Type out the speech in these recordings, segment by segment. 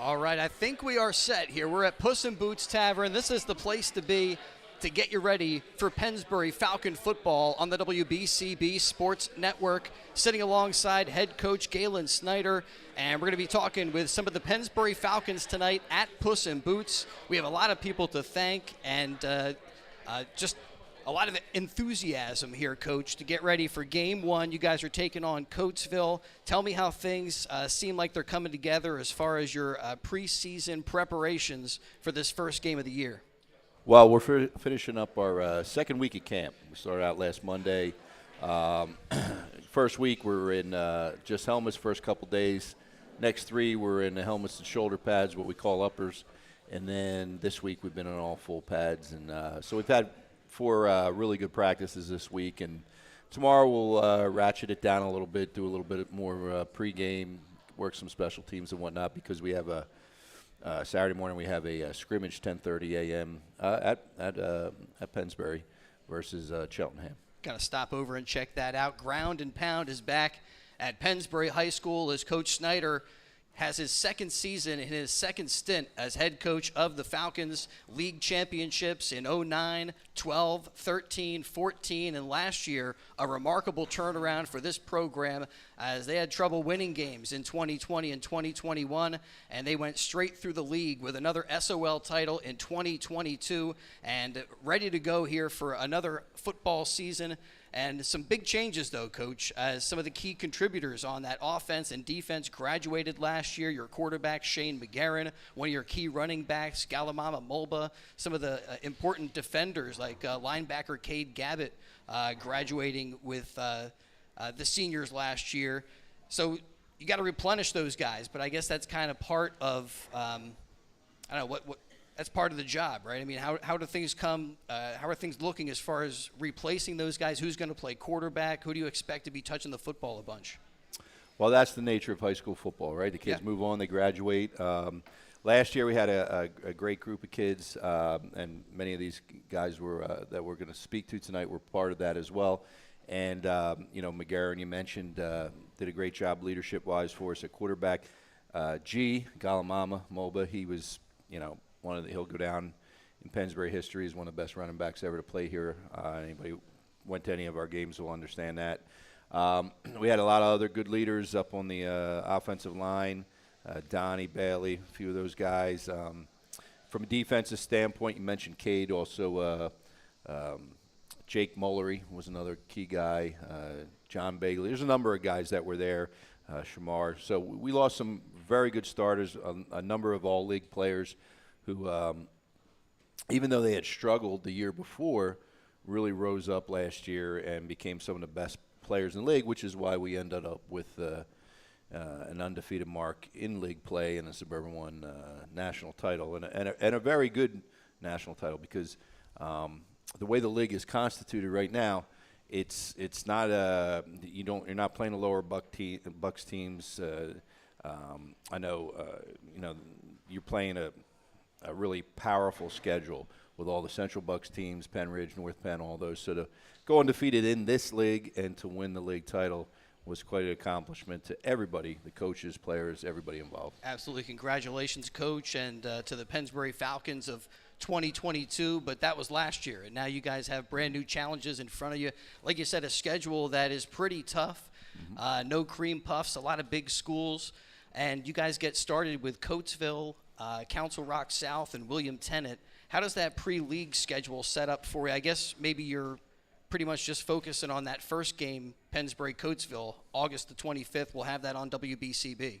All right, I think we are set here. We're at Puss N Boots Tavern. This is the place to be to get you ready for Pennsbury Falcon football on the WBCB Sports Network. Sitting alongside head coach Galen Snyder, and we're going to be talking with some of the Pennsbury Falcons tonight at Puss N Boots. We have a lot of people to thank and just a lot of enthusiasm here, Coach, to get ready for Game 1. You guys are taking on Coatesville. Tell me how things seem like they're coming together as far as your preseason preparations for this first game of the year. Well, we're finishing up our second week at camp. We started out last Monday. First week, we were in just helmets first couple days. Next 3, we're in the helmets and shoulder pads, what we call uppers. And then this week, we've been in all full pads. And so we've had 4 really good practices this week, and tomorrow we'll ratchet it down a little bit, do a little bit more pregame, work some special teams and whatnot, because we have a Saturday morning we have a scrimmage 10:30 a.m. At Pennsbury versus Cheltenham. Got to stop over and check that out. Ground and Pound is back at Pennsbury High School as Coach Snyder has his second season in his second stint as head coach of the Falcons. League championships in 09, 12, 13, 14, and last year a remarkable turnaround for this program as they had trouble winning games in 2020 and 2021, and they went straight through the league with another SOL title in 2022 and ready to go here for another football season. And some big changes, though, Coach, as some of the key contributors on that offense and defense graduated last year. Your quarterback, Shane McGarren, one of your key running backs, Galamama Mulba, some of the important defenders like linebacker Cade Gabbett graduating with the seniors last year. So you got to replenish those guys, but I guess that's kind of part of, I don't know, what that's part of the job, right? I mean, how do things come? How are things looking as far as replacing those guys? Who's going to play quarterback? Who do you expect to be touching the football a bunch? Well, that's the nature of high school football, right? The kids move on, they graduate. Last year we had a great group of kids, and many of these guys that we're going to speak to tonight were part of that as well. And, McGarren, you mentioned, did a great job leadership-wise for us at quarterback. Galamama Mulba, he was, he'll go down in Pennsbury history as one of the best running backs ever to play here. Anybody who went to any of our games will understand that. We had a lot of other good leaders up on the offensive line. Donnie Bailey, a few of those guys. From a defensive standpoint, you mentioned Cade, also Jake Mullery was another key guy. John Bagley. There's a number of guys that were there. Shamar. So we lost some very good starters, a number of all-league players who, even though they had struggled the year before, really rose up last year and became some of the best players in the league, which is why we ended up with an undefeated mark in league play and a Suburban One national title, and a very good national title, because the way the league is constituted right now, it's not you're not playing the lower Bucks teams. I know you're playing a really powerful schedule with all the Central Bucks teams, Penn Ridge, North Penn, all those. So to go undefeated in this league and to win the league title was quite an accomplishment to everybody, the coaches, players, everybody involved. Absolutely. Congratulations, Coach, and to the Pennsbury Falcons of 2022, but that was last year, and now you guys have brand new challenges in front of you. Like you said, a schedule that is pretty tough. No cream puffs, a lot of big schools, and you guys get started with Coatesville, Council Rock South, and William Tennant. How does that pre-league schedule set up for you? I guess maybe you're pretty much just focusing on that first game, Pennsbury-Coatesville, August the 25th. We'll have that on WBCB.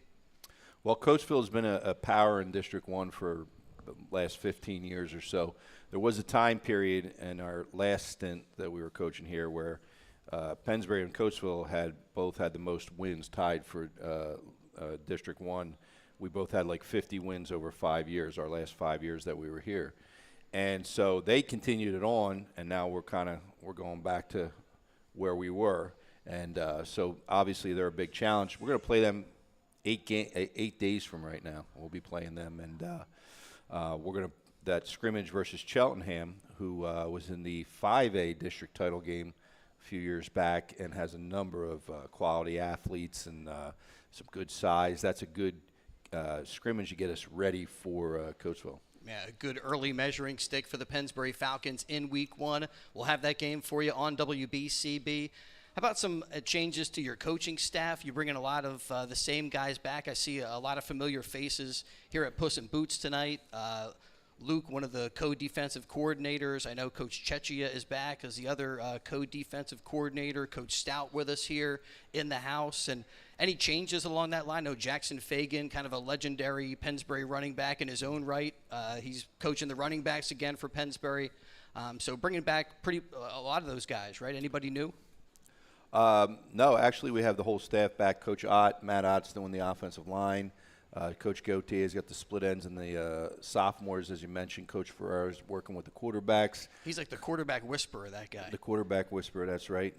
Well, Coatesville has been a power in District 1 for the last 15 years or so. There was a time period in our last stint that we were coaching here where Pennsbury and Coatesville both had the most wins, tied for District 1. We both had like 50 wins over 5 years, our last 5 years that we were here. And so they continued it on, and now we're going back to where we were. And so obviously they're a big challenge. We're going to play them 8 days from right now. We'll be playing them, and we're going to that scrimmage versus Cheltenham, who was in the 5A district title game a few years back and has a number of quality athletes and some good size. That's a good scrimmage to get us ready for Coatesville. Yeah, a good early measuring stick for the Pennsbury Falcons in Week 1. We'll have that game for you on WBCB. How about some changes to your coaching staff? You bring in a lot of the same guys back. I see a lot of familiar faces here at Puss N Boots tonight. Luke, one of the co-defensive coordinators. I know Coach Chechia is back as the other co-defensive coordinator. Coach Stout with us here in the house. And any changes along that line? I know Jackson Fagan, kind of a legendary Pennsbury running back in his own right. He's coaching the running backs again for Pennsbury. So bringing back a lot of those guys, right? Anybody new? No, actually we have the whole staff back. Coach Matt Ott's doing the offensive line. Coach Gautier has got the split ends and the sophomores, as you mentioned. Coach Ferrara's working with the quarterbacks. He's like the quarterback whisperer, that guy. The quarterback whisperer, that's right.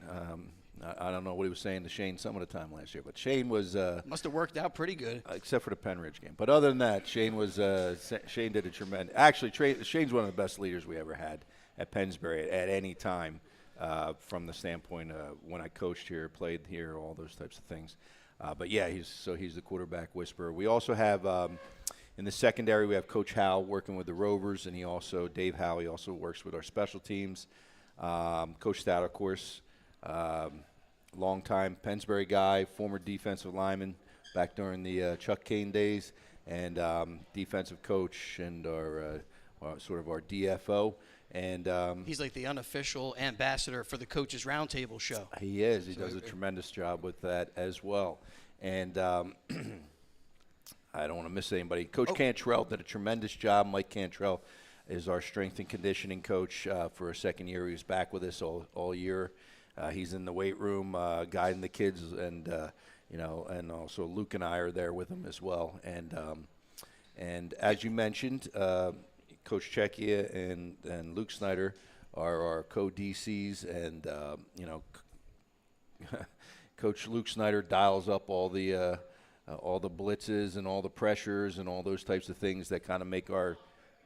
I don't know what he was saying to Shane some of the time last year, but Shane was must have worked out pretty good, except for the Penn Ridge game. But other than that, Shane did a tremendous. Actually, Shane's one of the best leaders we ever had at Pennsbury at any time, from the standpoint of when I coached here, played here, all those types of things. But yeah, he's the quarterback whisperer. We also have in the secondary we have Coach Howe working with the Rovers, and Dave Howe. He also works with our special teams. Coach Stout, of course, longtime Pennsbury guy, former defensive lineman back during the Chuck Kane days, and defensive coach and our DFO. And he's like the unofficial ambassador for the Coaches Roundtable show. He is. He does a tremendous job with that as well. And I don't want to miss anybody. Coach Cantrell did a tremendous job. Mike Cantrell is our strength and conditioning coach for a second year. He was back with us all year. He's in the weight room guiding the kids, and and also Luke and I are there with him as well. And as you mentioned, Coach Chechia and Luke Snyder are our co-DCs, and Coach Luke Snyder dials up all the blitzes and all the pressures and all those types of things that kind of make our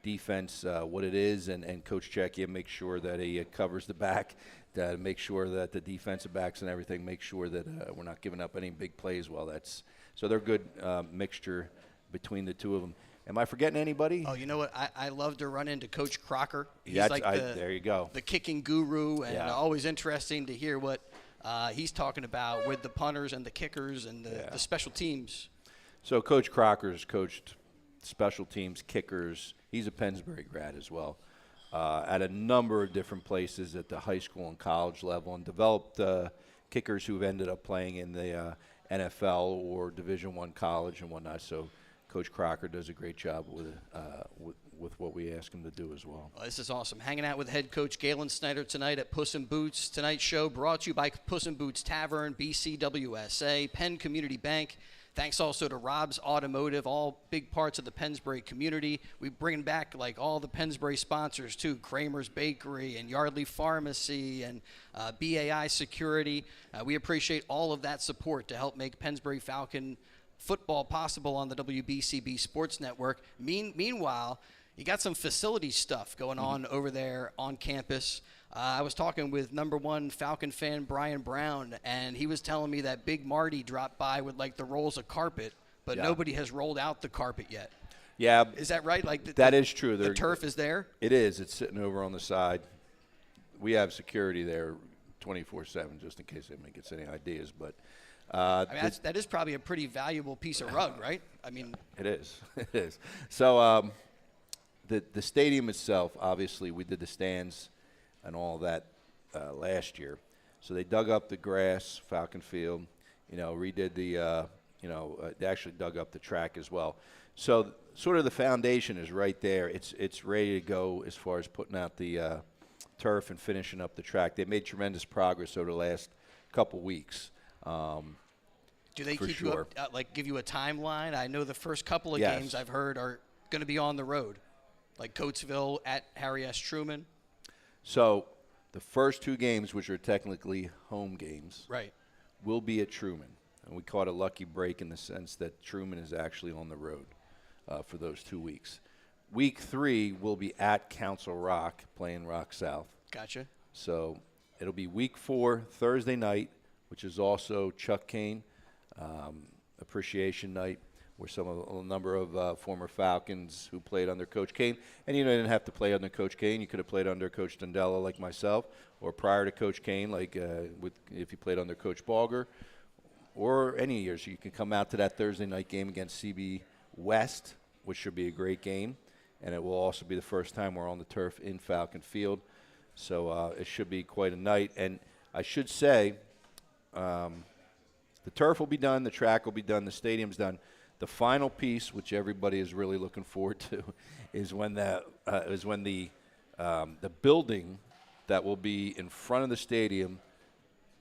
defense what it is, and Coach Chechia makes sure that he covers the back, to make sure that the defensive backs and everything make sure that we're not giving up any big plays. So they're a good mixture between the two of them. Am I forgetting anybody? Oh, you know what? I love to run into Coach Crocker. He's there you go. The kicking guru, and always interesting to hear what he's talking about with the punters and the kickers and the special teams. So Coach Crocker's coached special teams, kickers. He's a Pennsbury grad as well, at a number of different places at the high school and college level, and developed kickers who've ended up playing in the NFL or Division I college and whatnot. So Coach Crocker does a great job with what we ask him to do as well. This is awesome. Hanging out with head coach Galen Snyder tonight at Puss N Boots. Tonight's show brought to you by Puss N Boots Tavern, BCWSA, Penn Community Bank. Thanks also to Rob's Automotive, all big parts of the Pennsbury community. We're bringing back like all the Pennsbury sponsors too, Kramer's Bakery and Yardley Pharmacy and BAI Security. We appreciate all of that support to help make Pennsbury Falcon football possible on the WBCB Sports Network. Meanwhile, you got some facility stuff going on over there on campus. I was talking with number one Falcon fan Brian Brown, and he was telling me that Big Marty dropped by with like the rolls of carpet, but nobody has rolled out the carpet yet. Yeah. Is that right? That is true. The turf is there? It is. It's sitting over on the side. We have security there 24/7 just in case anybody gets any ideas, but that is probably a pretty valuable piece of rug, right? I mean, it is. It is. So the stadium itself, obviously, we did the stands and all that last year. So they dug up the grass, Falcon Field, redid they actually dug up the track as well. So sort of the foundation is right there. It's ready to go as far as putting out the turf and finishing up the track. They made tremendous progress over the last couple weeks. Do they keep you up, give you a timeline? I know the first couple of games I've heard are going to be on the road, like Coatesville at Harry S. Truman. So the first two games, which are technically home games, right, will be at Truman. And we caught a lucky break in the sense that Truman is actually on the road for those 2 weeks. Week 3 will be at Council Rock, playing Rock South. Gotcha. So it'll be week 4, Thursday night, which is also Chuck Kane appreciation night. where a number of former Falcons who played under Coach Kane. And you didn't have to play under Coach Kane. You could have played under Coach Dundella like myself, or prior to Coach Kane, like if you played under Coach Balger, or any years. You can come out to that Thursday night game against CB West, which should be a great game. And it will also be the first time we're on the turf in Falcon Field. So it should be quite a night. And I should say the turf will be done, the track will be done, the stadium's done. The final piece, which everybody is really looking forward to, is when the building that will be in front of the stadium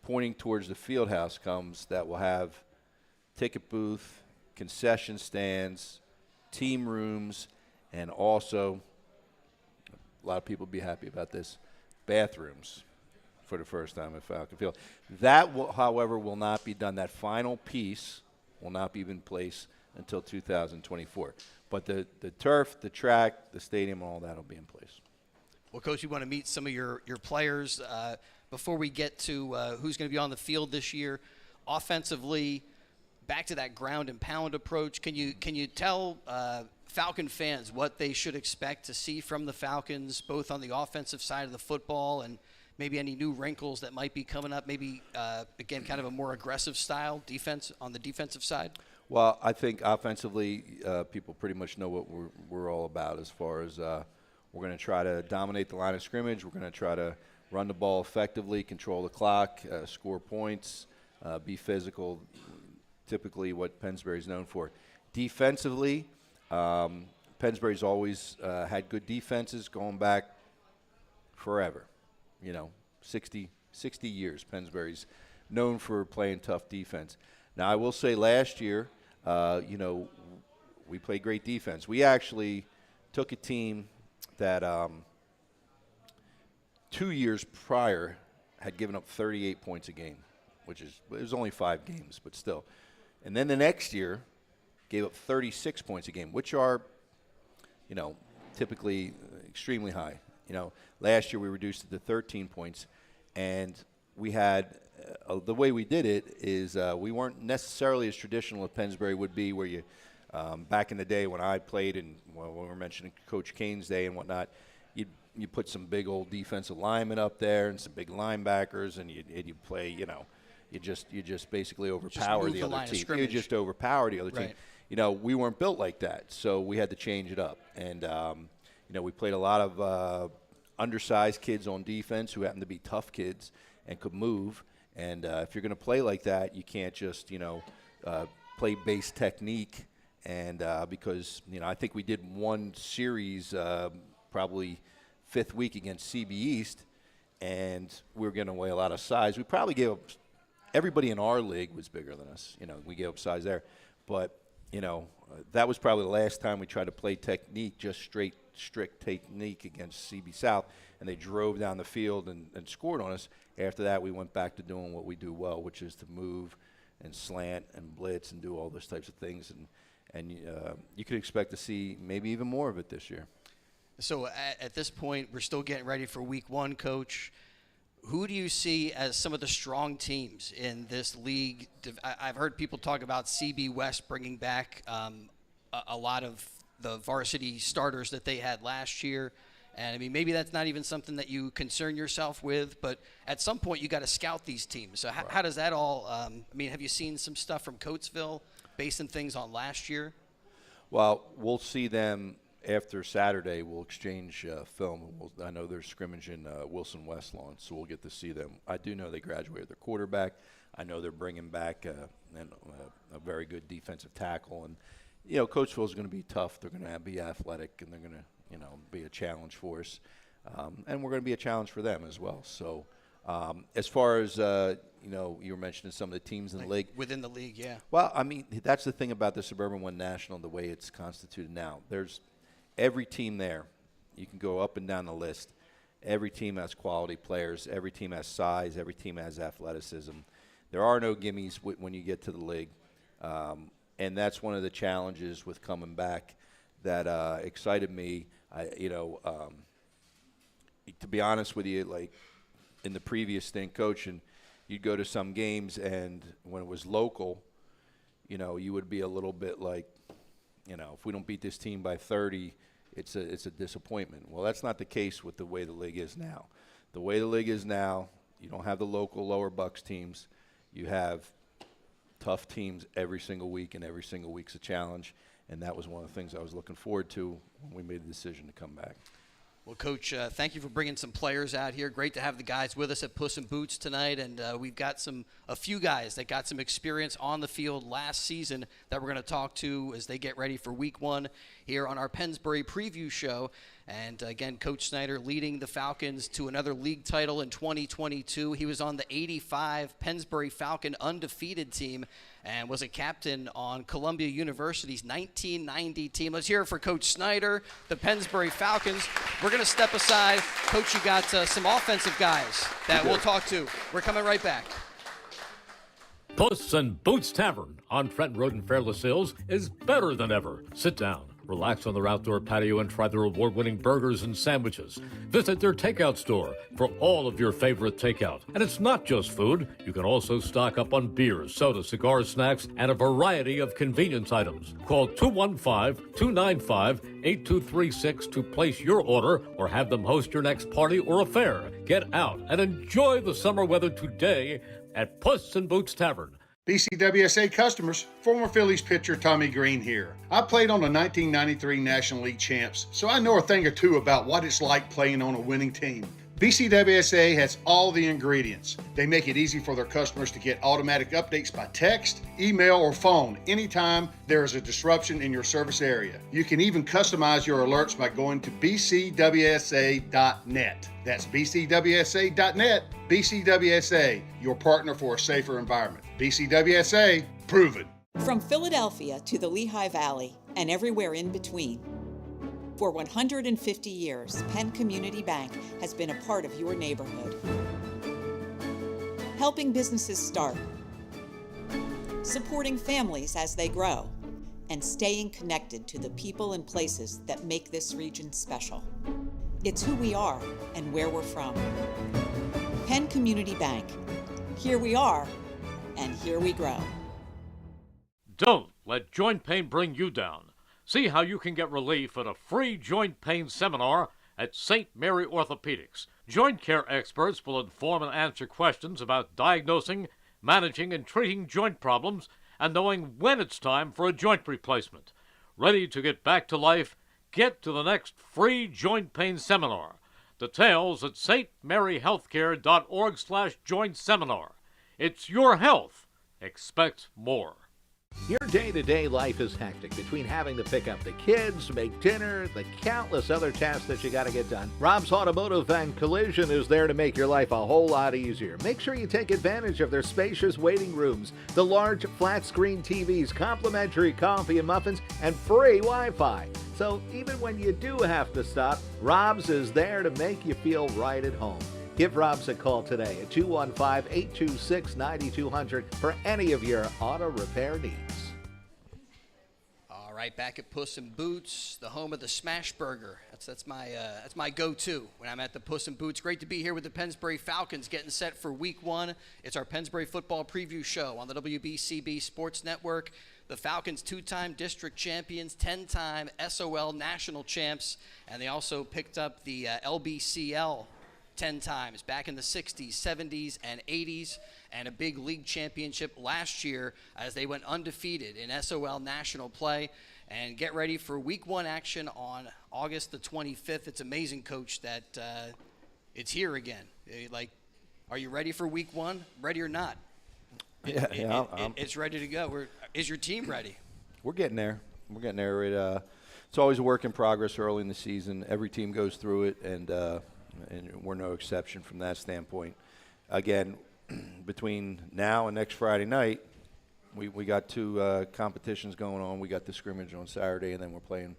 pointing towards the field house comes, that will have ticket booth, concession stands, team rooms, and also, a lot of people will be happy about this, bathrooms for the first time at Falcon Field. That, however, will not be done. That final piece will not be in place until 2024. But the turf, the track, the stadium, all that will be in place. Well, Coach, you want to meet some of your players. Before we get to who's going to be on the field this year, offensively, back to that ground and pound approach, can you tell Falcon fans what they should expect to see from the Falcons, both on the offensive side of the football and maybe any new wrinkles that might be coming up, maybe, again, kind of a more aggressive style defense on the defensive side? Well, I think offensively, people pretty much know what we're all about as far as we're going to try to dominate the line of scrimmage. We're going to try to run the ball effectively, control the clock, score points, be physical, typically what Pennsbury is known for. Defensively, Pennsbury's always had good defenses going back forever. 60 years Pennsbury's known for playing tough defense. Now, I will say last year, we played great defense. We actually took a team that 2 years prior had given up 38 points a game, it was only 5 games, but still. And then the next year gave up 36 points a game, which are, typically extremely high. Last year we reduced it to 13 points, and we had the way we did it is we weren't necessarily as traditional as Pennsbury would be, where you back in the day when I played, and when we were mentioning Coach Kane's day and whatnot, you put some big old defensive linemen up there and some big linebackers, and you play, you just basically overpower the other team. You just overpower the other team. We weren't built like that, so we had to change it up. And we played a lot of undersized kids on defense who happened to be tough kids and could move. And if you're going to play like that, you can't just play base technique. And because I think we did one series probably fifth week against CB East, and we were getting away a lot of size. We probably gave up. Everybody in our league was bigger than us. We gave up size there, but that was probably the last time we tried to play technique, just strict technique against CB South, and they drove down the field and scored on us. After that, we went back to doing what we do well, which is to move and slant and blitz and do all those types of things. And you could expect to see maybe even more of it this year. So at this point, we're still getting ready for week 1, Coach. Who do you see as some of the strong teams in this league? I've heard people talk about CB West bringing back a lot of the varsity starters that they had last year. And, maybe that's not even something that you concern yourself with, but at some point you got to scout these teams. So how does that all have you seen some stuff from Coatesville basing things on last year? Well, we'll see them after Saturday. We'll exchange film. I know they're scrimmaging Wilson West lawn, so we'll get to see them. I do know they graduated their quarterback. I know they're bringing back a very good defensive tackle. And, Coatesville is going to be tough. They're going to be athletic, and they're going to, be a challenge for us. And we're going to be a challenge for them as well. So as far as, you were mentioning some of the teams in the league. Within the league, yeah. Well, that's the thing about the Suburban One National, the way it's constituted now. There's every team there. You can go up and down the list. Every team has quality players. Every team has size. Every team has athleticism. There are no gimmies when you get to the league. And that's one of the challenges with coming back that excited me. To be honest with you, like in the previous stint coaching, you'd go to some games, and when it was local, you would be a little bit like, if we don't beat this team by 30, it's a disappointment. Well, that's not the case with the way the league is now. The way the league is now, you don't have the local lower Bucks teams. You have tough teams every single week, and every single week's a challenge. And that was one of the things I was looking forward to when we made the decision to come back. Well, Coach, thank you for bringing some players out here. Great to have the guys with us at Puss N Boots tonight, and we've got a few guys that got some experience on the field last season that we're going to talk to as they get ready for Week 1 here on our Pennsbury preview show. And again, Coach Snyder leading the Falcons to another league title in 2022. He was on the '85 Pennsbury Falcon undefeated team and was a captain on Columbia University's 1990 team. Let's hear it for Coach Snyder, the Pennsbury Falcons. We're going to step aside. Coach, you got some offensive guys that we'll talk to. We're coming right back. Puss N Boots Tavern on Trenton Road in Fairless Hills is better than ever. Sit down, relax on their outdoor patio, and try their award-winning burgers and sandwiches. Visit their takeout store for all of your favorite takeout. And it's not just food. You can also stock up on beers, soda, cigars, snacks, and a variety of convenience items. Call 215-295-8236 to place your order or have them host your next party or affair. Get out and enjoy the summer weather today at Puss N Boots Tavern. BCWSA customers, former Phillies pitcher Tommy Green here. I played on the 1993 National League champs, so I know a thing or two about what it's like playing on a winning team. BCWSA has all the ingredients. They make it easy for their customers to get automatic updates by text, email, or phone anytime there is a disruption in your service area. You can even customize your alerts by going to bcwsa.net. That's bcwsa.net. BCWSA, your partner for a safer environment. BCWSA, proven. From Philadelphia to the Lehigh Valley and everywhere in between. For 150 years, Penn Community Bank has been a part of your neighborhood. Helping businesses start, supporting families as they grow, and staying connected to the people and places that make this region special. It's who we are and where we're from. Penn Community Bank. Here we are, and here we grow. Don't let joint pain bring you down. See how you can get relief at a free joint pain seminar at St. Mary Orthopedics. Joint care experts will inform and answer questions about diagnosing, managing, and treating joint problems and knowing when it's time for a joint replacement. Ready to get back to life? Get to the next free joint pain seminar. Details at stmaryhealthcare.org/joint seminar. It's your health. Expect more. Your day-to-day life is hectic between having to pick up the kids, make dinner, the countless other tasks that you got to get done. Rob's Automotive and Collision is there to make your life a whole lot easier. Make sure you take advantage of their spacious waiting rooms, the large flat-screen TVs, complimentary coffee and muffins, and free Wi-Fi. So even when you do have to stop, Rob's is there to make you feel right at home. Give Rob's a call today at 215-826-9200 for any of your auto repair needs. All right, back at Puss N Boots, the home of the Smash Burger. That's my go-to when I'm at the Puss N Boots. Great to be here with the Pennsbury Falcons getting set for Week 1. It's our Pennsbury football preview show on the WBCB Sports Network. The Falcons, 2-time district champions, 10-time SOL national champs, and they also picked up the LBCL 10 times back in the 60s, 70s, and 80s, and a big league championship last year as they went undefeated in SOL national play. And get ready for Week 1 action on August the 25th. It's amazing, Coach, that it's here again. Are you ready for Week 1? Ready or not? It's ready to go. Is your team ready? We're getting there. It's always a work in progress early in the season. Every team goes through it, and we're no exception from that standpoint. Again, between now and next Friday night, we got 2 competitions going on. We got the scrimmage on Saturday, and then we're playing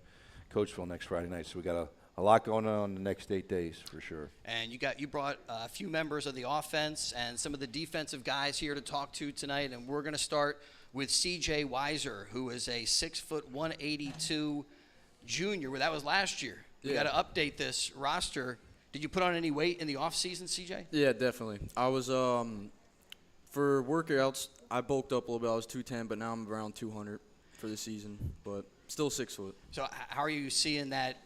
Coachville next Friday night. So we got a lot going on the next 8 days for sure. And you brought a few members of the offense and some of the defensive guys here to talk to tonight, and we're going to start with C.J. Weiser, who is a 6'1", 182 junior. That was last year. You got to update this roster. Did you put on any weight in the offseason, CJ? Yeah, definitely. I was, for workouts, I bulked up a little bit. I was 210, but now I'm around 200 for the season. But Still 6 foot. So how are you seeing that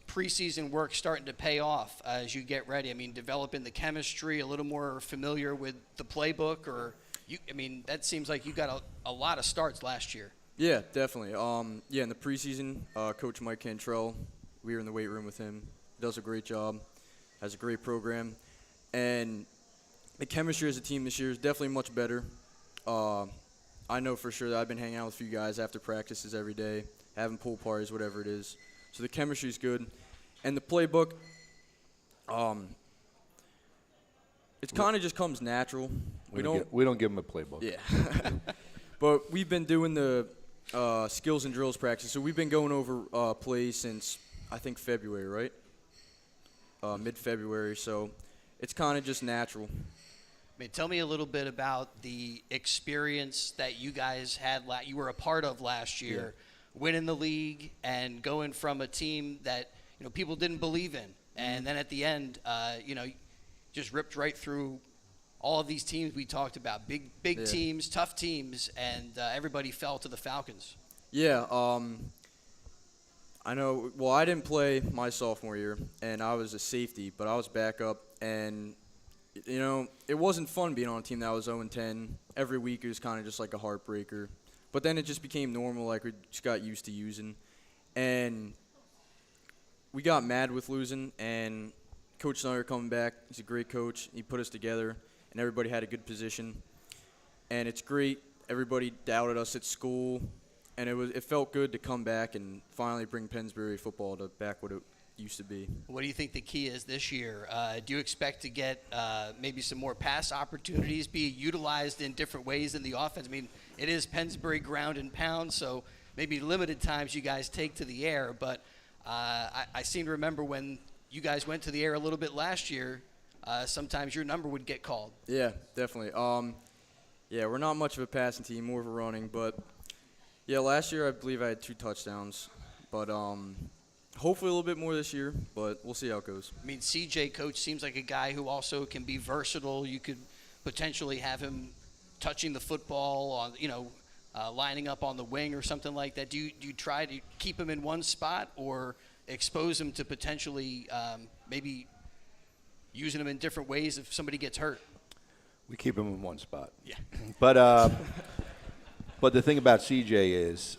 preseason work starting to pay off as you get ready? I mean, developing the chemistry, a little more familiar with the playbook, or that seems like you got a lot of starts last year. Yeah, definitely. In the preseason, Coach Mike Cantrell, we were in the weight room with him. He does a great job, has a great program, and the chemistry as a team this year is definitely much better. I know for sure that I've been hanging out with a few guys after practices every day, having pool parties, whatever it is. So the chemistry is good, and the playbook, it kind of just comes natural. We don't give them a playbook. Yeah, but we've been doing the skills and drills practice. So we've been going over plays since I think February, right? Mid-February. So it's kind of just natural. Tell me a little bit about the experience that you guys had. You were a part of last year, winning the league and going from a team that people didn't believe in, and then at the end, just ripped right through all of these teams we talked about, big teams, tough teams, and everybody fell to the Falcons. Yeah, I know. Well, I didn't play my sophomore year, and I was a safety, but I was backup, and it wasn't fun being on a team that was 0-10. Every week it was kind of just like a heartbreaker. But then it just became normal, like we just got used to using. And we got mad with losing, and Coach Snyder coming back, he's a great coach. He put us together, and everybody had a good position. And it's great. Everybody doubted us at school, and it felt good to come back and finally bring Pennsbury football to back what it used to be. What do you think the key is this year? Do you expect to get maybe some more pass opportunities, be utilized in different ways in the offense? I mean, it is Pennsbury ground and pound, so maybe limited times you guys take to the air. But I seem to remember when you guys went to the air a little bit last year, sometimes your number would get called. Yeah, definitely. We're not much of a passing team, more of a running. But, last year I believe I had 2 touchdowns. But hopefully a little bit more this year, but we'll see how it goes. I mean, CJ, coach, seems like a guy who also can be versatile. You could potentially have him touching the football on, lining up on the wing or something like that. Do you try to keep him in one spot or expose him to potentially maybe using him in different ways if somebody gets hurt? We keep him in one spot. Yeah. But the thing about CJ is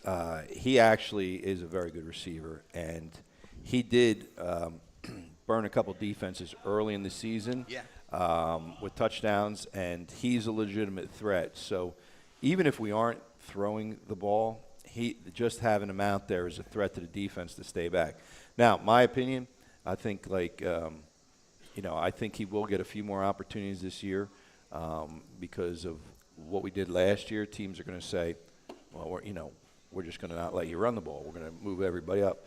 he actually is a very good receiver, and he did burn a couple defenses early in the season with touchdowns, and he's a legitimate threat. So even if we aren't throwing the ball, just having him out there is a threat to the defense to stay back. Now, my opinion, I think I think he will get a few more opportunities this year because of what we did last year. Teams are going to say, well, we're just going to not let you run the ball. We're going to move everybody up.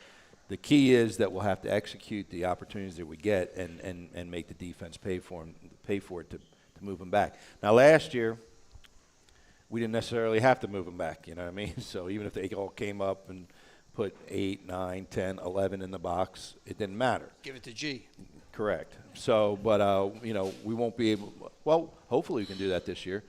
The key is that we'll have to execute the opportunities that we get and make the defense pay for it to move them back. Now, last year, we didn't necessarily have to move them back, you know what I mean? So even if they all came up and put 8, 9, 10, 11 in the box, it didn't matter. Give it to G. Correct. So, but, we won't be able – well, hopefully we can do that this year.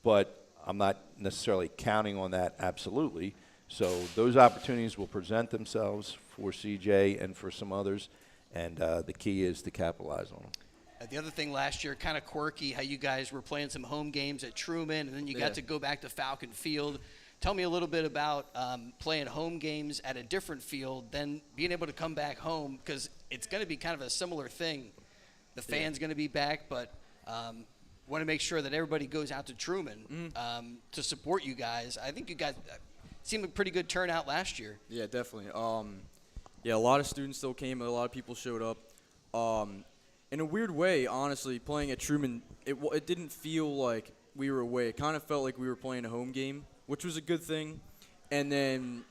But I'm not necessarily counting on that absolutely. So those opportunities will present themselves for CJ and for some others, and the key is to capitalize on them. The other thing last year, kind of quirky, how you guys were playing some home games at Truman, and then you got to go back to Falcon Field. Tell me a little bit about playing home games at a different field, then being able to come back home, because it's going to be kind of a similar thing. The fans going to be back, but want to make sure that everybody goes out to Truman to support you guys. I think you guys seemed a pretty good turnout last year. Yeah, definitely. A lot of students still came. A lot of people showed up. In a weird way, honestly, playing at Truman, it didn't feel like we were away. It kind of felt like we were playing a home game, which was a good thing. And then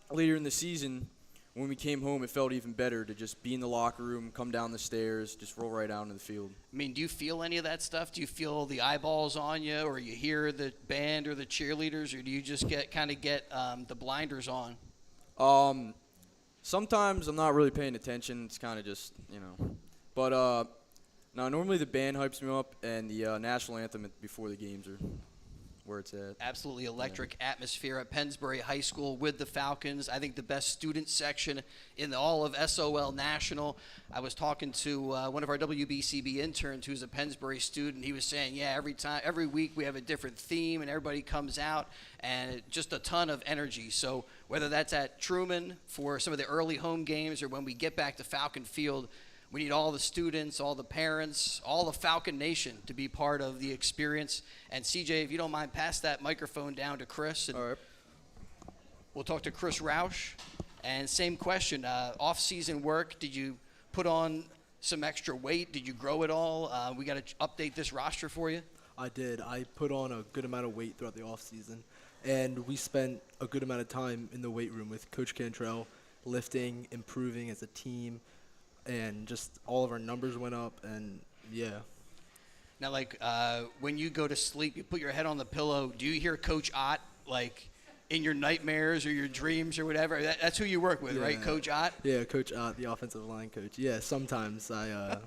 later in the season, when we came home, it felt even better to just be in the locker room, come down the stairs, just roll right out into the field. I mean, do you feel any of that stuff? Do you feel the eyeballs on you, or you hear the band or the cheerleaders, or do you just get the blinders on? Sometimes I'm not really paying attention. It's kind of just, But no, normally the band hypes me up, and the national anthem before the games are where it's at. Absolutely electric atmosphere at Pennsbury High School with the Falcons. I think the best student section in all of SOL National. I was talking to one of our WBCB interns who's a Pennsbury student. He was saying, yeah, every week we have a different theme and everybody comes out and just a ton of energy. So whether that's at Truman for some of the early home games or when we get back to Falcon Field, we need all the students, all the parents, all the Falcon Nation to be part of the experience. And CJ, if you don't mind, pass that microphone down to Chris. And All right. we'll talk to Chris Roush. And same question, off-season work, did you put on some extra weight? Did you grow it all? We got to update this roster for you. I did. I put on a good amount of weight throughout the off season, and we spent a good amount of time in the weight room with Coach Cantrell, lifting, improving as a team, and just all of our numbers went up, and yeah. Now, like, when you go to sleep, you put your head on the pillow, do you hear Coach Ott, like, in your nightmares or your dreams or whatever? That's who you work with, right, Coach Ott? Yeah, Coach Ott, the offensive line coach. Yeah, sometimes I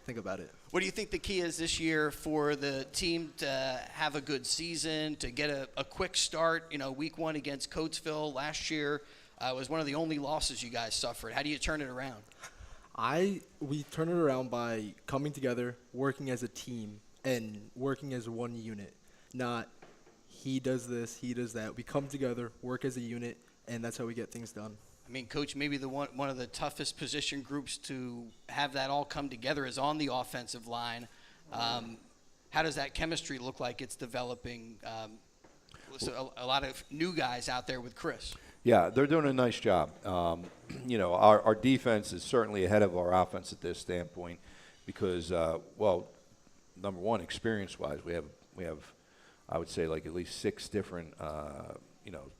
think about it. What do you think the key is this year for the team to have a good season, to get a quick start? You know, week 1 against Coatesville last year was one of the only losses you guys suffered. How do you turn it around? We turn it around by coming together, working as a team, and working as one unit. Not he does this, he does that. We come together, work as a unit, and that's how we get things done. I mean, Coach, maybe one of the toughest position groups to have that all come together is on the offensive line. How does that chemistry look like it's developing? So a lot of new guys out there with Chris. Yeah, they're doing a nice job. You know, our defense is certainly ahead of our offense at this standpoint because, well, number one, experience-wise, we have, I would say, like at least 6 different, you know,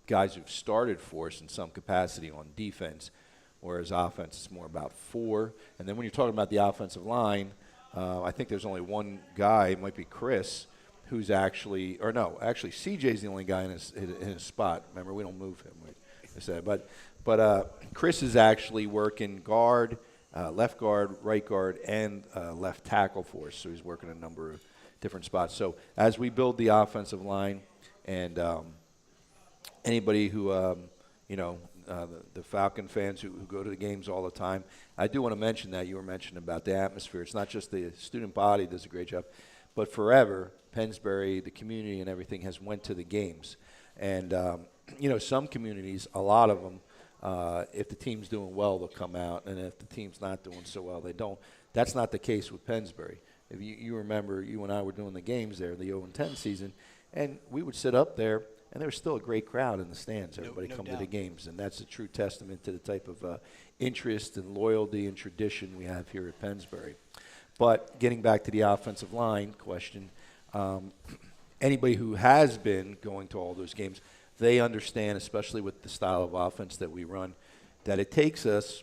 guys who've started for us in some capacity on defense, whereas offense is more about 4. And then when you're talking about the offensive line, I think there's only one guy, it might be Chris, who's actually, or no, actually CJ's the only guy in his spot. Remember, we don't move him. I said, but Chris is actually working guard, left guard, right guard, and left tackle for us. So he's working a number of different spots. So as we build the offensive line, and anybody who, you know, the Falcon fans who go to the games all the time, I do want to mention that you were mentioning about the atmosphere. It's not just the student body does a great job, but forever, Pennsbury, the community and everything has went to the games. And, you know, some communities, a lot of them, if the team's doing well, they'll come out. And if the team's not doing so well, they don't. That's not the case with Pennsbury. If you remember, you and I were doing the games there, the 0-10 season, and we would sit up there, and there was still a great crowd in the stands. Everybody come to the games, and that's a true testament to the type of interest and loyalty and tradition we have here at Pennsbury. But getting back to the offensive line question, anybody who has been going to all those games, they understand, especially with the style of offense that we run, that it takes us,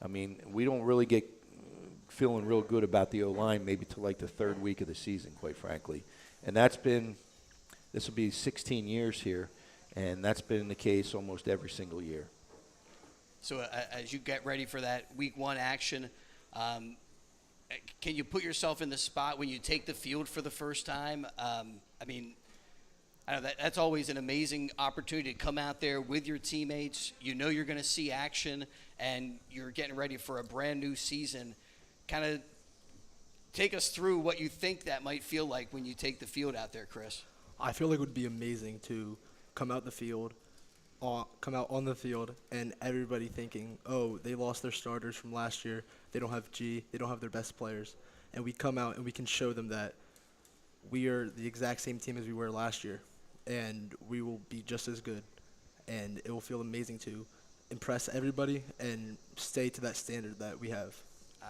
I mean, we don't really get feeling real good about the O-line maybe till like the 3rd week of the season, quite frankly. And that's been, this will be 16 years here, and that's been the case almost every single year. So as you get ready for that week 1 action, can you put yourself in the spot when you take the field for the first time? I mean, I know that's always an amazing opportunity to come out there with your teammates. You know you're going to see action, and you're getting ready for a brand new season. Kind of take us through what you think that might feel like when you take the field out there, Chris. I feel like it would be amazing to come out on the field, and everybody thinking, oh, they lost their starters from last year. They don't have G. They don't have their best players. And we come out and we can show them that we are the exact same team as we were last year, and we will be just as good. And it will feel amazing to impress everybody and stay to that standard that we have.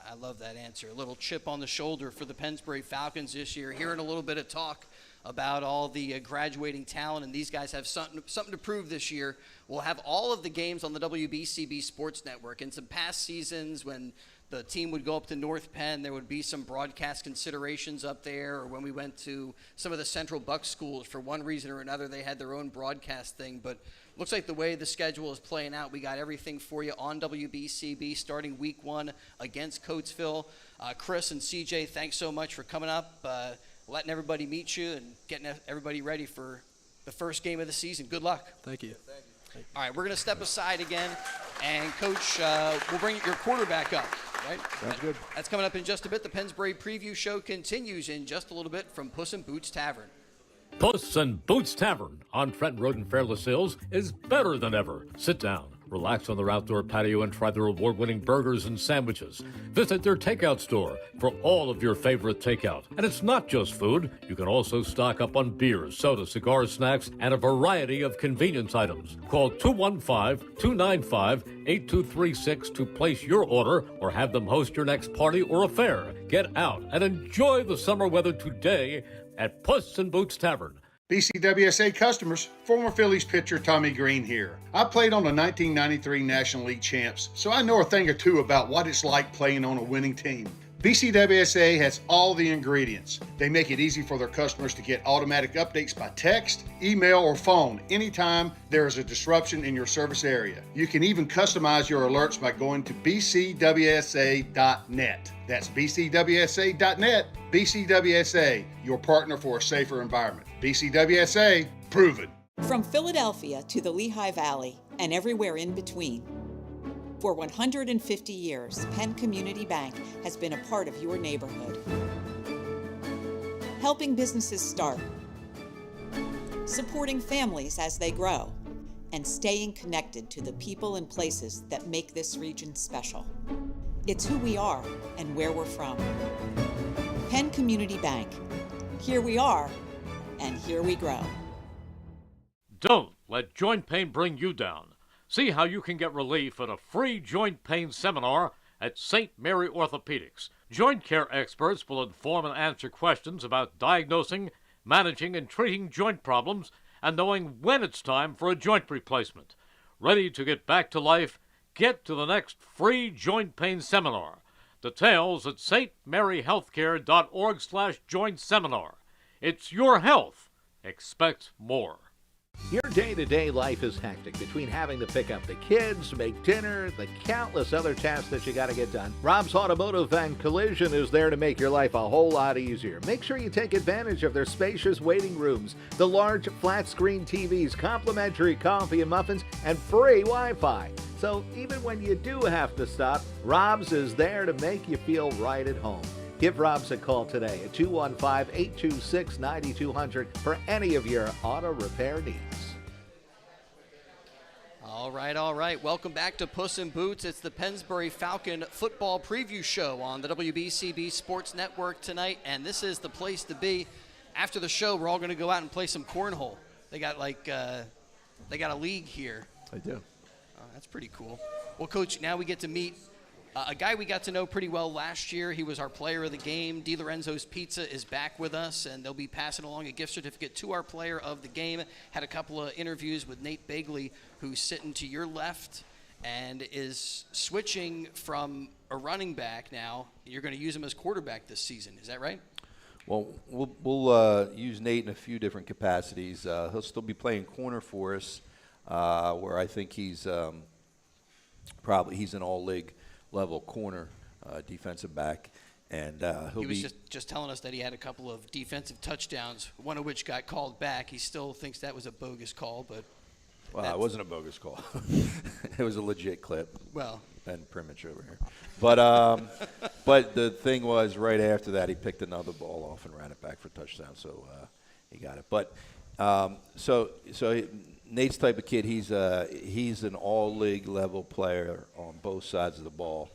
I love that answer. A little chip on the shoulder for the Pennsbury Falcons this year. Hearing a little bit of talk about all the graduating talent, and these guys have something to prove this year. We'll have all of the games on the WBCB Sports Network. In some past seasons, when the team would go up to North Penn, there would be some broadcast considerations up there, or when we went to some of the Central Bucks schools, for one reason or another, they had their own broadcast thing. But looks like the way the schedule is playing out, we got everything for you on WBCB starting week 1 against Coatesville. Chris and CJ, thanks so much for coming up. letting everybody meet you and getting everybody ready for the first game of the season. Good luck. Thank you. All right, we're going to step aside again, and Coach, we'll bring your quarterback up, right? Sounds good. That's coming up in just a bit. The Pennsbury Preview Show continues in just a little bit from Puss N Boots Tavern. Puss N Boots Tavern on Trent Road in Fairless Hills is better than ever. Sit down, relax on their outdoor patio, and try their award-winning burgers and sandwiches. Visit their takeout store for all of your favorite takeout. And it's not just food. You can also stock up on beers, soda, cigars, snacks, and a variety of convenience items. Call 215-295-8236 to place your order or have them host your next party or affair. Get out and enjoy the summer weather today at Puss N Boots Tavern. BCWSA customers, former Phillies pitcher Tommy Green here. I played on the 1993 National League champs, so I know a thing or two about what it's like playing on a winning team. BCWSA has all the ingredients. They make it easy for their customers to get automatic updates by text, email, or phone anytime there is a disruption in your service area. You can even customize your alerts by going to bcwsa.net. That's bcwsa.net. BCWSA, your partner for a safer environment. BCWSA, proven. From Philadelphia to the Lehigh Valley and everywhere in between. For 150 years, Penn Community Bank has been a part of your neighborhood. Helping businesses start, supporting families as they grow, and staying connected to the people and places that make this region special. It's who we are and where we're from. Penn Community Bank. Here we are, and here we grow. Don't let joint pain bring you down. See how you can get relief at a free joint pain seminar at St. Mary Orthopedics. Joint care experts will inform and answer questions about diagnosing, managing, and treating joint problems and knowing when it's time for a joint replacement. Ready to get back to life? Get to the next free joint pain seminar. Details at stmaryhealthcare.org/joint seminar. It's your health. Expect more. Your day-to-day life is hectic between having to pick up the kids, make dinner, the countless other tasks that you got to get done. Rob's Automotive and Collision is there to make your life a whole lot easier. Make sure you take advantage of their spacious waiting rooms, the large flat-screen TVs, complimentary coffee and muffins, and free Wi-Fi. So even when you do have to stop, Rob's is there to make you feel right at home. Give Rob's a call today at 215-826-9200 for any of your auto repair needs. All right. Welcome back to Puss N Boots. It's the Pennsbury Falcon football preview show on the WBCB Sports Network tonight, and this is the place to be. After the show, we're all going to go out and play some cornhole. They got a league here. I do. Oh, that's pretty cool. Well, Coach, now we get to meet a guy we got to know pretty well last year. He was our player of the game. DiLorenzo's Pizza is back with us, and they'll be passing along a gift certificate to our player of the game. Had a couple of interviews with Nate Bagley, who's sitting to your left and is switching from a running back now. You're going to use him as quarterback this season. Is that right? Well, we'll use Nate in a few different capacities. He'll still be playing corner for us, where I think he's an all-league level corner, defensive back, and he was just telling us that he had a couple of defensive touchdowns, one of which got called back. He still thinks that was a bogus call, but it wasn't a bogus call. It was a legit clip. Well, Ben Primich over here, but the thing was, right after that, he picked another ball off and ran it back for a touchdown, so he got it. But so Nate's type of kid, he's an all-league level player on both sides of the ball.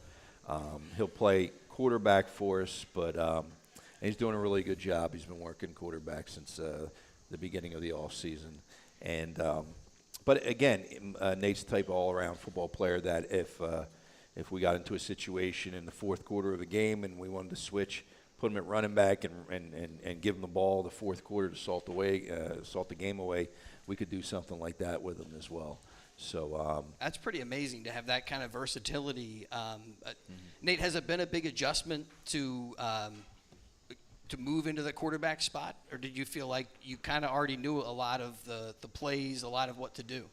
He'll play quarterback for us, but he's doing a really good job. He's been working quarterback since the beginning of the off season. And but again, Nate's the type of all-around football player that if we got into a situation in the fourth quarter of the game and we wanted to switch, put him at running back and give him the ball the fourth quarter to salt the game away, we could do something like that with him as well. So that's pretty amazing to have that kind of versatility. Nate, has it been a big adjustment to move into the quarterback spot, or did you feel like you kind of already knew a lot of the plays, a lot of what to do?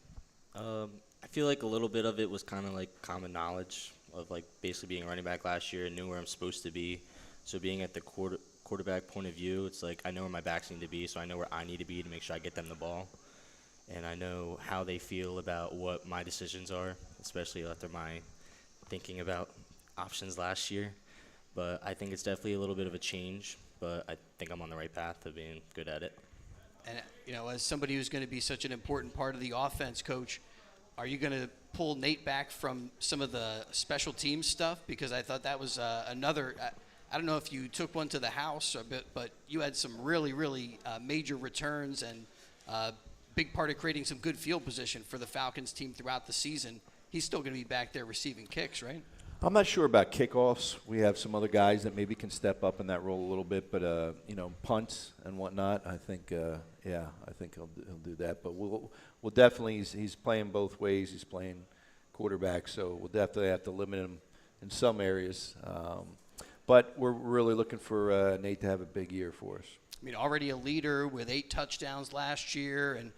I feel like a little bit of it was kind of like common knowledge of like basically being a running back last year and knew where I'm supposed to be. So being at the quarterback point of view, it's like I know where my backs need to be, so I know where I need to be to make sure I get them the ball. And I know how they feel about what my decisions are, especially after my thinking about options last year. But I think it's definitely a little bit of a change, but I think I'm on the right path to being good at it. And, as somebody who's going to be such an important part of the offense, Coach, are you going to pull Nate back from some of the special teams stuff? Because I thought that was another I don't know if you took one to the house, but you had some really, really major returns and big part of creating some good field position for the Falcons team throughout the season. He's still going to be back there receiving kicks, right? I'm not sure about kickoffs. We have some other guys that maybe can step up in that role a little bit, but punts and whatnot. I think, I think he'll do that. But we'll definitely. He's playing both ways. He's playing quarterback, so we'll definitely have to limit him in some areas. But we're really looking for Nate to have a big year for us. I mean, already a leader with 8 touchdowns last year, and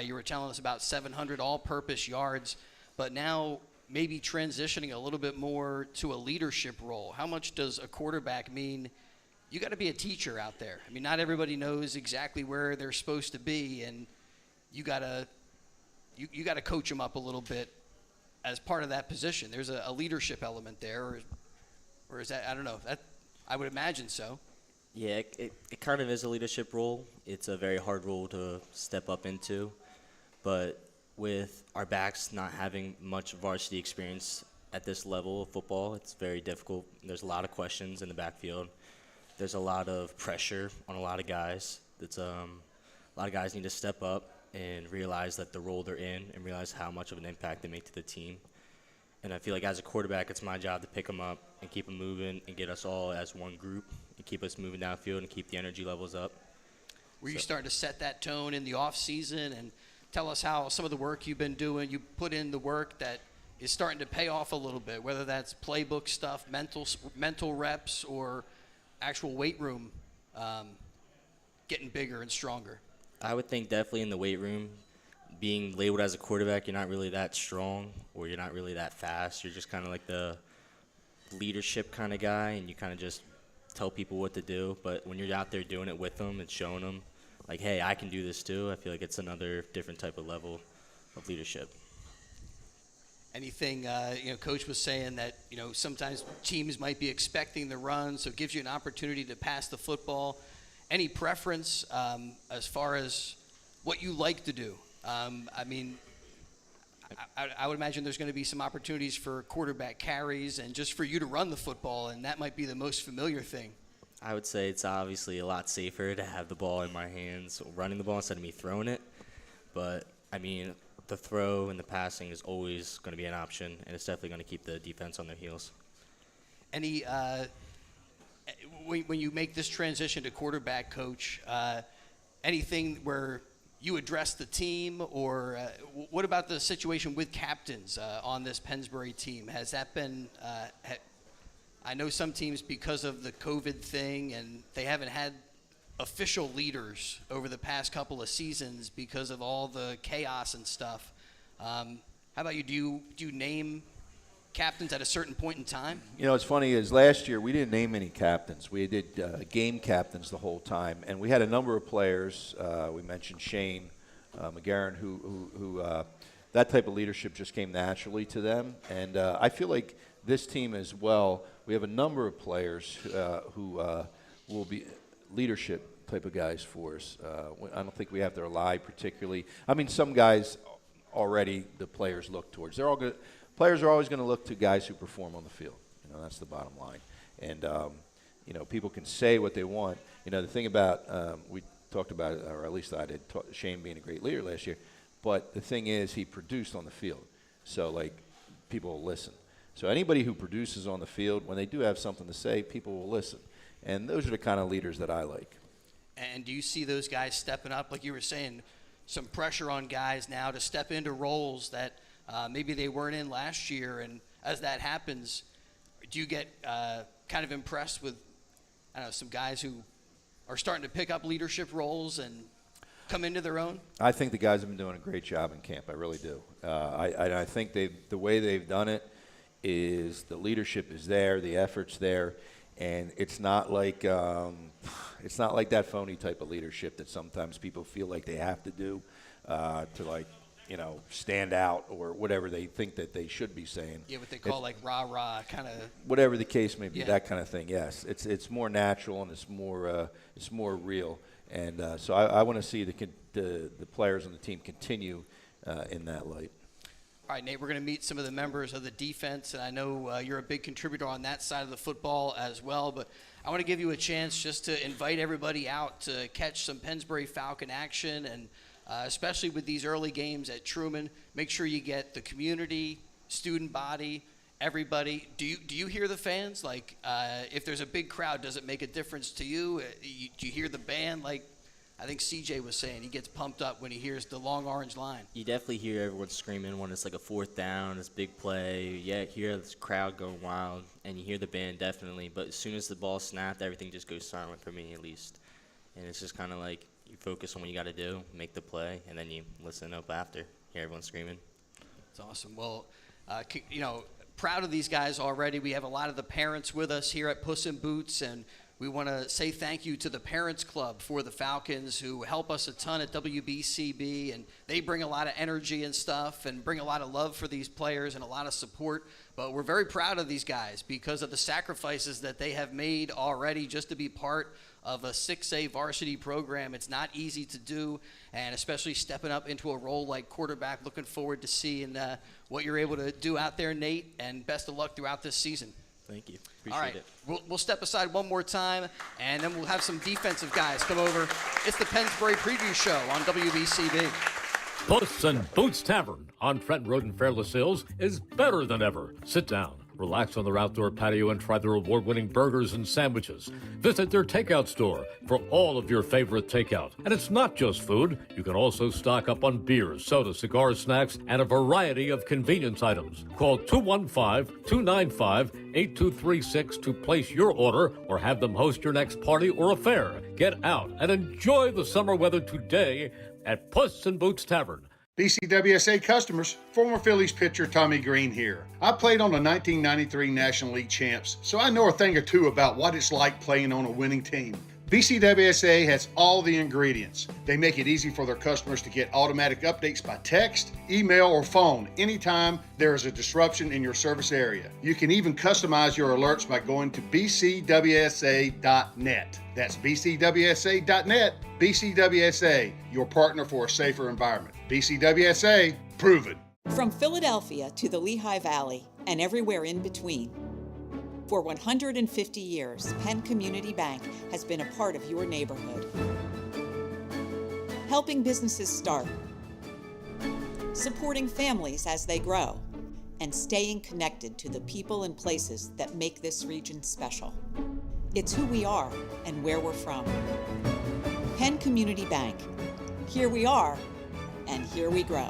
you were telling us about 700 all-purpose yards. But now maybe transitioning a little bit more to a leadership role. How much does a quarterback mean? You got to be a teacher out there. I mean, not everybody knows exactly where they're supposed to be, and you got to coach them up a little bit as part of that position. There's a leadership element there, or is that, I don't know, that I would imagine so. Yeah, it kind of is a leadership role. It's a very hard role to step up into, but with our backs not having much varsity experience at this level of football, it's very difficult. There's a lot of questions in the backfield. There's a lot of pressure on a lot of guys. A lot of guys need to step up and realize that the role they're in and realize how much of an impact they make to the team. And I feel like as a quarterback, it's my job to pick them up and keep them moving and get us all as one group and keep us moving downfield and keep the energy levels up. Were you starting to set that tone in the off season and tell us how some of the work you've been doing, you put in the work that is starting to pay off a little bit, whether that's playbook stuff, mental reps, or actual weight room getting bigger and stronger? I would think definitely in the weight room, being labeled as a quarterback, you're not really that strong or you're not really that fast. You're just kind of like the leadership kind of guy, and you kind of just tell people what to do. But when you're out there doing it with them and showing them, like, hey, I can do this too, I feel like it's another different type of level of leadership. Anything, Coach was saying that, sometimes teams might be expecting the run, so it gives you an opportunity to pass the football. Any preference as far as what you like to do? I would imagine there's going to be some opportunities for quarterback carries and just for you to run the football, and that might be the most familiar thing. I would say it's obviously a lot safer to have the ball in my hands running the ball instead of me throwing it. But, the throw and the passing is always going to be an option, and it's definitely going to keep the defense on their heels. Any when you make this transition to quarterback, Coach, anything where you address the team, or what about the situation with captains on this Pennsbury team? Has that been I know some teams, because of the COVID thing, and they haven't had official leaders over the past couple of seasons because of all the chaos and stuff. How about you? Do you name captains at a certain point in time? What's funny is last year we didn't name any captains. We did game captains the whole time, and we had a number of players. We mentioned Shane McGarren, who that type of leadership just came naturally to them, and I feel like this team as well, we have a number of players who will be leadership type of guys for us. I don't think we have to rely particularly. Some guys already the players look towards. They're all good. Players are always going to look to guys who perform on the field. That's the bottom line. And people can say what they want. The thing about we talked about it, or at least I did, Shane being a great leader last year. But the thing is, he produced on the field, so people will listen. So anybody who produces on the field, when they do have something to say, people will listen. And those are the kind of leaders that I like. And do you see those guys stepping up, like you were saying, some pressure on guys now to step into roles that maybe they weren't in last year? And as that happens, do you get kind of impressed with, some guys who are starting to pick up leadership roles and come into their own? I think the guys have been doing a great job in camp. I really do. I think the way they've done it is the leadership is there, the effort's there, And it's not like that phony type of leadership that sometimes people feel like they have to do to stand out or whatever they think that they should be saying. Yeah, what they call like rah-rah kind of. Whatever the case may be, Yeah. that kind of thing. Yes, it's more natural and it's more real. And so I want to see the players on the team continue in that light. All right, Nate, we're going to meet some of the members of the defense, and I know you're a big contributor on that side of the football as well, but I want to give you a chance just to invite everybody out to catch some Pennsbury Falcon action, and especially with these early games at Truman, make sure you get the community, student body, everybody. Do you hear the fans? Like, if there's a big crowd, does it make a difference to you? Do you hear the band? Like, I think CJ was saying he gets pumped up when he hears the long orange line. You definitely hear everyone screaming when it's like a fourth down, it's big play. Yeah, you hear this crowd going wild, and you hear the band definitely. But as soon as the ball snapped, everything just goes silent for me at least. And it's just kind of like you focus on what you got to do, make the play, and then you listen up after, hear everyone screaming. That's awesome. Well, proud of these guys already. We have a lot of the parents with us here at Puss N Boots, and we want to say thank you to the Parents Club for the Falcons who help us a ton at WBCB, and they bring a lot of energy and stuff and bring a lot of love for these players and a lot of support. But we're very proud of these guys because of the sacrifices that they have made already just to be part of a 6A varsity program. It's not easy to do, and especially stepping up into a role like quarterback. Looking forward to seeing what you're able to do out there, Nate, and best of luck throughout this season. Thank you. All right, Appreciate it. we'll step aside one more time, and then we'll have some defensive guys come over. It's the Pennsbury Preview Show on WBCB. Puss N Boots Tavern on Trenton Road in Fairless Hills is better than ever. Sit down, relax on their outdoor patio, and try their award-winning burgers and sandwiches. Visit their takeout store for all of your favorite takeout. And it's not just food. You can also stock up on beers, soda, cigars, snacks, and a variety of convenience items. Call 215-295-8236 to place your order or have them host your next party or affair. Get out and enjoy the summer weather today at Puss N Boots Tavern. BCWSA customers, former Phillies pitcher Tommy Green here. I played on the 1993 National League champs, so I know a thing or two about what it's like playing on a winning team. BCWSA has all the ingredients. They make it easy for their customers to get automatic updates by text, email, or phone anytime there is a disruption in your service area. You can even customize your alerts by going to bcwsa.net. That's bcwsa.net. BCWSA, your partner for a safer environment. BCWSA, proven. From Philadelphia to the Lehigh Valley and everywhere in between. For 150 years, Penn Community Bank has been a part of your neighborhood. Helping businesses start, supporting families as they grow, and staying connected to the people and places that make this region special. It's who we are and where we're from. Penn Community Bank. Here we are, and here we grow.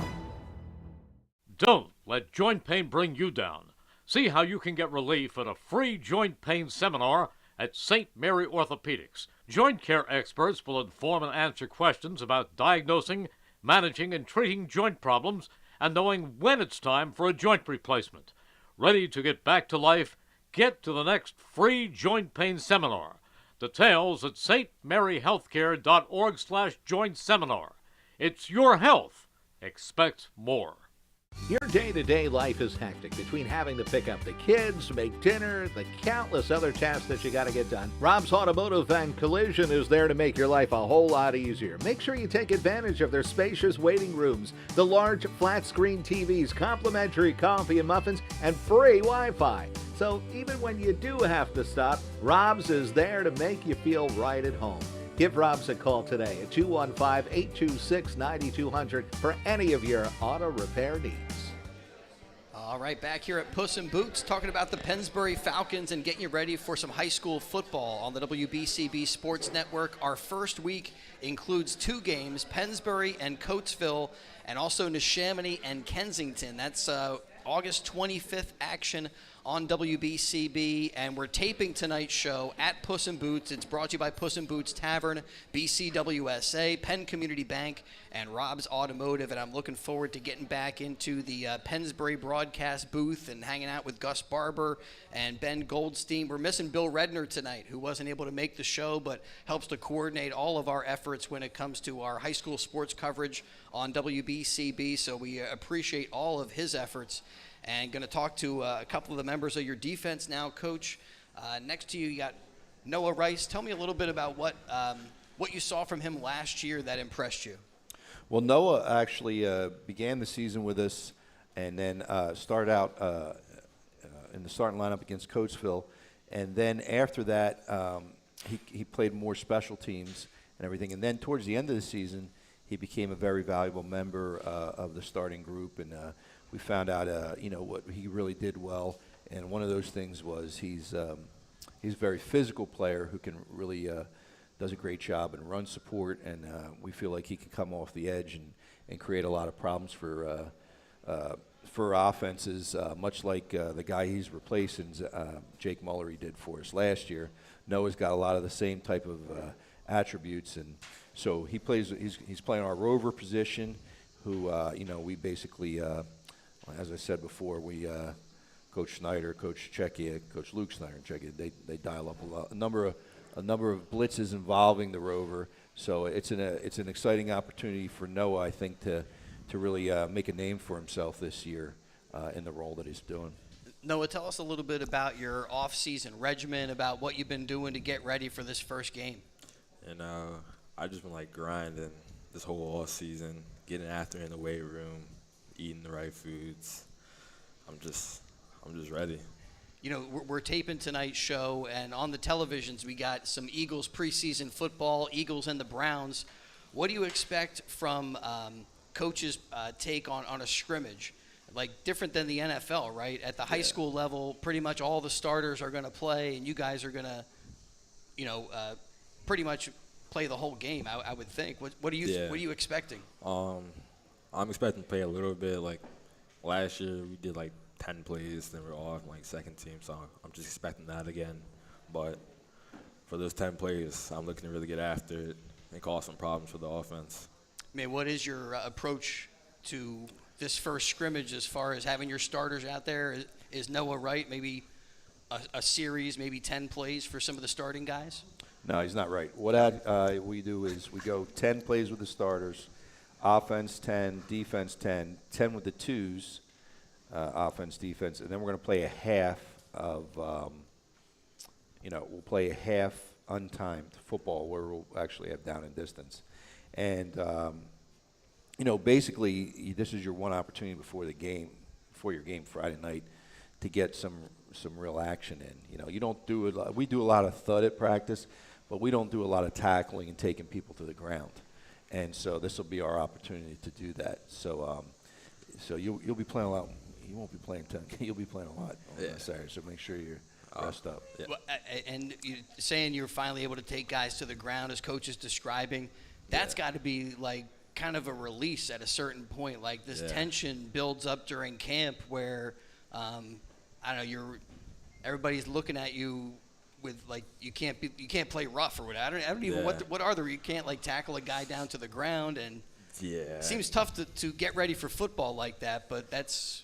Don't let joint pain bring you down. See how you can get relief at a free joint pain seminar at St. Mary Orthopedics. Joint care experts will inform and answer questions about diagnosing, managing, and treating joint problems and knowing when it's time for a joint replacement. Ready to get back to life? Get to the next free joint pain seminar. Details at stmaryhealthcare.org/joint seminar. It's your health. Expect more. Your day-to-day life is hectic between having to pick up the kids, make dinner, the countless other tasks that you got to get done. Rob's Automotive and Collision is there to make your life a whole lot easier. Make sure you take advantage of their spacious waiting rooms, the large flat-screen TVs, complimentary coffee and muffins, and free Wi-Fi. So even when you do have to stop, Rob's is there to make you feel right at home. Give Rob's a call today at 215-826-9200 for any of your auto repair needs. All right, back here at Puss N Boots, talking about the Pennsbury Falcons and getting you ready for some high school football on the WBCB Sports Network. Our first week includes 2 games, Pennsbury and Coatesville, and also Neshaminy and Kensington. That's August 25th action on WBCB, and we're taping tonight's show at Puss N Boots. It's brought to you by Puss N Boots Tavern, BCWSA, Penn Community Bank, and Rob's Automotive. And I'm looking forward to getting back into the Pennsbury broadcast booth and hanging out with Gus Barber and Ben Goldstein. We're missing Bill Redner tonight, who wasn't able to make the show, but helps to coordinate all of our efforts when it comes to our high school sports coverage on WBCB. So we appreciate all of his efforts. And going to talk to a couple of the members of your defense now, Coach. Next to you, you got Noah Rice. Tell me a little bit about what you saw from him last year that impressed you. Well, Noah actually began the season with us and then started out in the starting lineup against Coatesville. And then after that, he played more special teams and everything. And then towards the end of the season, he became a very valuable member of the starting group. And we found out, what he really did well. And one of those things was he's a very physical player who can really does a great job in run support. And we feel like he can come off the edge and create a lot of problems for offenses, much like the guy he's replacing, Jake Mullery, did for us last year. Noah's got a lot of the same type of attributes, and so he plays. He's playing our rover position. Who we basically, as I said before, we Coach Snyder, Coach Czechia, Coach Luke Snyder, and Czechia, they dial up a number of blitzes involving the rover. So it's an exciting opportunity for Noah, I think, to really make a name for himself this year in the role that he's doing. Noah, tell us a little bit about your off-season regimen, about what you've been doing to get ready for this first game. And I've just been grinding this whole off season, getting after in the weight room, eating the right foods. I'm just ready. We're taping tonight's show, and on the televisions we got some Eagles preseason football, Eagles and the Browns. What do you expect from coach's take on a scrimmage? Different than the NFL, right? At the high school level, pretty much all the starters are going to play, and you guys are going to, pretty much play the whole game, I would think. What are you expecting? I'm expecting to play a little bit. Last year, we did 10 plays, then we're off second team, so I'm just expecting that again. But for those 10 plays, I'm looking to really get after it and cause some problems for the offense. What is your approach to this first scrimmage as far as having your starters out there? Is Noah right? Maybe a series, maybe 10 plays for some of the starting guys? No, he's not right. What we do is we go 10 plays with the starters, offense 10, defense 10, 10 with the twos, offense, defense, and then we're going to play a half of, we'll play a half untimed football where we'll actually have down and distance. And, basically this is your one opportunity before your game Friday night to get some real action in. You don't do it. We do a lot of thud at practice, but we don't do a lot of tackling and taking people to the ground. And so this will be our opportunity to do that. So you'll be playing a lot. You won't be playing 10. You'll be playing a lot on Saturday. So make sure you're rest up. Yeah. Well, and you're saying you're finally able to take guys to the ground, as Coach is describing. That's got to be kind of a release at a certain point. This tension builds up during camp where I don't know, everybody's looking at you with you can't play rough or whatever. I don't even what are there? You can't tackle a guy down to the ground, and it seems tough to get ready for football like that. But that's